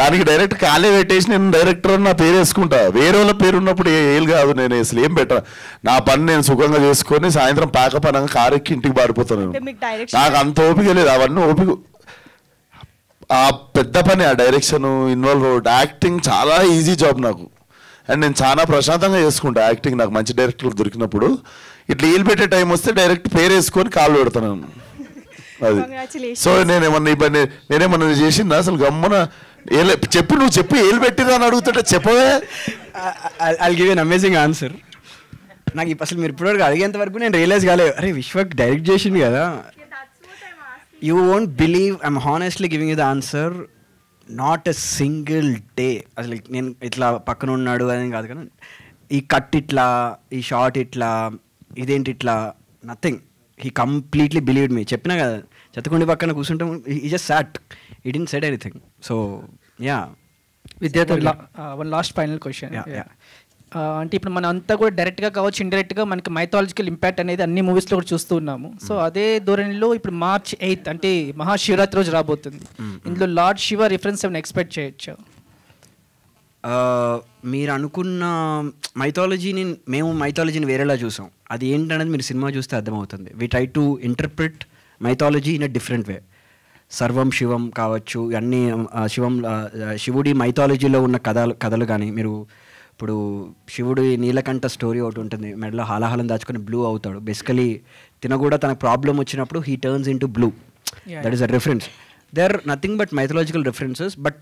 దానికి డైరెక్ట్ కాలే పెట్టేసి నేను డైరెక్టర్ అని నా పేరు వేసుకుంటా. వేరే వాళ్ళ పేరు ఉన్నప్పుడు ఏళ్ళు కాదు, నేను అసలు ఏం పెట్టా. నా పని నేను సుఖంగా చేసుకొని సాయంత్రం పాకపనంగా కారు ఎక్కి ఇంటికి పారిపోతాను. నాకు అంత ఓపిక లేదు, అవన్నీ ఓపిక. ఆ పెద్ద పని, ఆ డైరెక్షన్ ఇన్వాల్వ్ అవ్వడం. యాక్టింగ్ చాలా ఈజీ జాబ్ నాకు, అండ్ నేను చాలా ప్రశాంతంగా చేసుకుంటా యాక్టింగ్. నాకు మంచి డైరెక్టర్లు దొరికినప్పుడు ఇట్లా ఏలు పెట్టే టైం వస్తే డైరెక్ట్ పేరు వేసుకొని కాలు పెడతాను అది. సో నేనేమన్నా చేసిందా అసలు? గమ్మున చెప్పు, నువ్వు చెప్పు ఏలు పెట్టిరా అని అడుగుతుంటే చెప్పవే. I give an amazing answer. నాకు అసలు మీరు ఇప్పటివరకు అడిగేంత వరకు నేను రియలైజ్ కాలేదు, అరే విశ్వక్ డైరెక్ట్ చేసింది కదా. You won't believe, I'm honestly giving you the answer, not a single day. అసలు నేను ఇట్లా పక్కన ఉన్నాడు అని కాదు కానీ, ఈ కట్ ఇట్లా, ఈ షార్ట్ ఇట్లా, ఇదేంటి ఇట్లా, నథింగ్. హీ కంప్లీట్లీ బిలీవ్డ్ మీ. చెప్పినా కదా, చెత్తకుండి పక్కన కూర్చుంటాం, ఈ జస్ట్ సాట్, ఈ didn't said anything. So yeah. విద్యార్థి, వన్ లాస్ట్ ఫైనల్ క్వశ్చన్. అంటే ఇప్పుడు మనం అంతా కూడా డైరెక్ట్గా కావచ్చు, ఇండైరెక్ట్గా మనకి మైథాలజికల్ ఇంపాక్ట్ అనేది అన్ని మూవీస్లో కూడా చూస్తూ ఉన్నాము. సో అదే ధోరణిలో ఇప్పుడు March 8th అంటే మహాశివరాత్రి రోజు రాబోతుంది. ఇందులో లార్డ్ శివ రిఫరెన్స్ ఏమైనా ఎక్స్పెక్ట్ చేయొచ్చు? మీరు అనుకున్న మేము మైథాలజీని వేరేలా చూసాం. అది ఏంటనేది మీరు సినిమా చూస్తే అర్థమవుతుంది. We try to interpret mythology in a different way. సర్వం శివం కావచ్చు, అన్నీ శివుడి మైథాలజీలో ఉన్న కథలు కానీ, మీరు ఇప్పుడు శివుడు నీలకంఠ స్టోరీ ఒకటి ఉంటుంది, మెడలో హాలాహలం దాచుకొని బ్లూ అవుతాడు. బేసికలీ కూడా తన ప్రాబ్లం వచ్చినప్పుడు he turns into blue. That is a reference. They are nothing but mythological references. But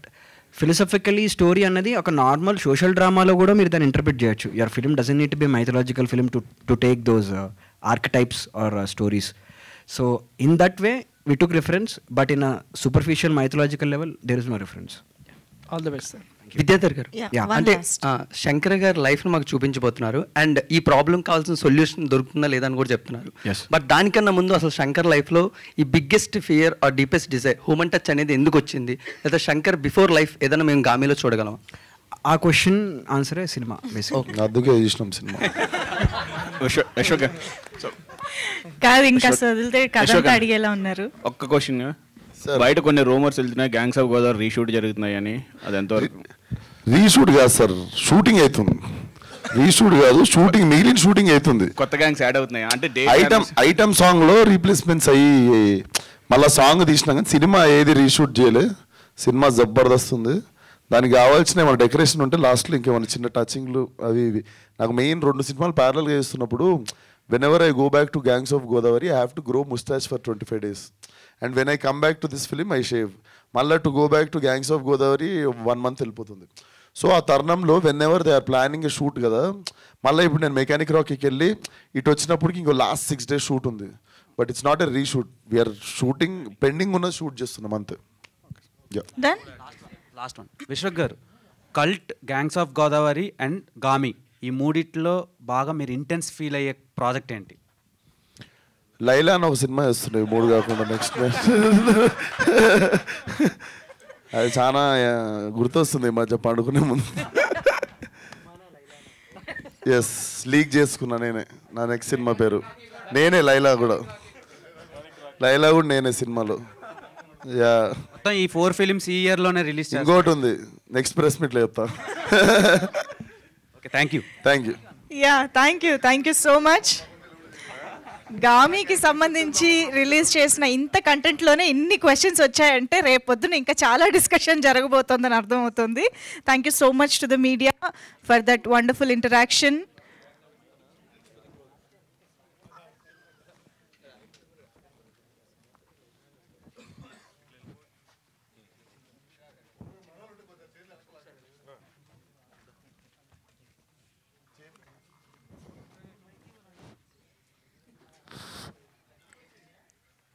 philosophically story అన్నది ఒక నార్మల్ సోషల్ డ్రామాలో కూడా మీరు దాన్ని ఇంటర్ప్రిట్ చేయొచ్చు. Your film doesn't need to be mythological film to take those archetypes or stories. So in that way we took reference, but in a superficial mythological level there is no reference. All the best, sir. Vidyadhar గారు, అంటే శంకర్ గారు లైఫ్ను మాకు చూపించబోతున్నారు, and ఈ problem కావాల్సిన solution దొరుకుతుందా లేదా అని కూడా చెప్తున్నారు. బట్ దానికన్నా ముందు అసలు శంకర్ లైఫ్లో ఈ biggest fear or deepest desire human touch అనేది ఎందుకు వచ్చింది, లేదా శంకర్ బిఫోర్ లైఫ్ ఏదైనా మేము గామిలో చూడగలం? ఆ క్వశ్చన్ ఆన్సరే సినిమా. అందుకే చూసినాం సినిమా. కాదు, ఇంకా వదిలితే కథ అడిగేలా ఉన్నారు. ఒక్క క్వశ్చన్, బయట కొన్ని రూమర్స్ వెళ్తున్నాయి గ్యాంగ్స్ ఆఫ్ గోదావరి రీషూట్ జరుగుతున్నాయి అని, అది ఎంతవరకు? రీషూట్ కాదు సార్, షూటింగ్ అవుతుంది. రీషూట్ కాదు, షూటింగ్, మిగిలిన షూటింగ్ అవుతుంది. కొత్త గ్యాంగ్స్ యాడ్ అవుతున్నాయి అంటే ఐటమ్ సాంగ్ లో రీప్లేస్మెంట్స్ అయ్యి మళ్ళీ సాంగ్ తీసినా కానీ సినిమా ఏది రీషూట్ చేయలే. సినిమా జబర్దస్త్ ఉంది. దానికి కావాల్సిన ఏమైనా డెకరేషన్ ఉంటే లాస్ట్లో ఇంకేమైనా చిన్న టచింగ్లు అవి ఇవి. నాకు మెయిన్ 2 సినిమాలు ప్యారల్గా చేస్తున్నప్పుడు whenever I go back to Gangs of Godavari, I have to grow mustache for 25 days. And when I come back to this film, I shave. Malla to go back to Gangs of Godavari 1 month వెళ్ళిపోతుంది. So ఆ తరుణంలో whenever they are planning a shoot కదా, మళ్ళీ ఇప్పుడు నేను mechanic రాక్కి వెళ్ళి ఇటు వచ్చినప్పటికి ఇంకో లాస్ట్ 6 days షూట్ ఉంది. But it's not a reshoot, we are shooting, pending ఉన్న షూట్ చేస్తున్నాం అంతే. Last one, Vishwak garu, cult, gangs of Godavari and Gaami, ఈ మూడిట్లో బాగా మీరు ఇంటెన్స్ ఫీల్ అయ్యే ప్రాజెక్ట్ ఏంటి? లైలా అని ఒక సినిమా చేస్తున్నాయి 3 కాకుండా. నెక్స్ట్ అది చాలా గుర్తొస్తుంది ఈ మధ్య పండుకునే ముందు. ఎస్, లీక్ చేసుకున్నా నేనే నా నెక్స్ట్ సినిమా పేరు. నేనే లైలా కూడా నేనే సినిమాలో. యా, ఈ 4 ఫిలిమ్స్ ఈ ఇయర్లోనే రిలీజ్. ఇంకోటి ఉంది, నెక్స్ట్ ప్రెస్ మీట్లో చెప్తా. Thank you. Yeah, thank you so much. గామికి సంబంధించి రిలీజ్ చేసిన ఇంత కంటెంట్లోనే ఇన్ని క్వశ్చన్స్ వచ్చాయంటే రేపొద్దున ఇంకా చాలా డిస్కషన్ జరగబోతోందని అర్థమవుతుంది. Thank you so much to the media for that wonderful interaction.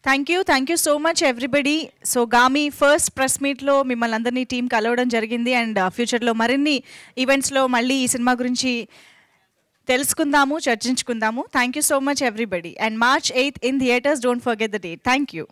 Thank you so much everybody. So Gaami first press మీట్లో మిమ్మల్ని అందరినీ టీం కలవడం జరిగింది. అండ్ ఫ్యూచర్లో మరిన్ని ఈవెంట్స్లో మళ్ళీ ఈ సినిమా గురించి తెలుసుకుందాము, చర్చించుకుందాము. Thank you so much everybody. And March 8th in theatres. Don't forget the date. Thank you.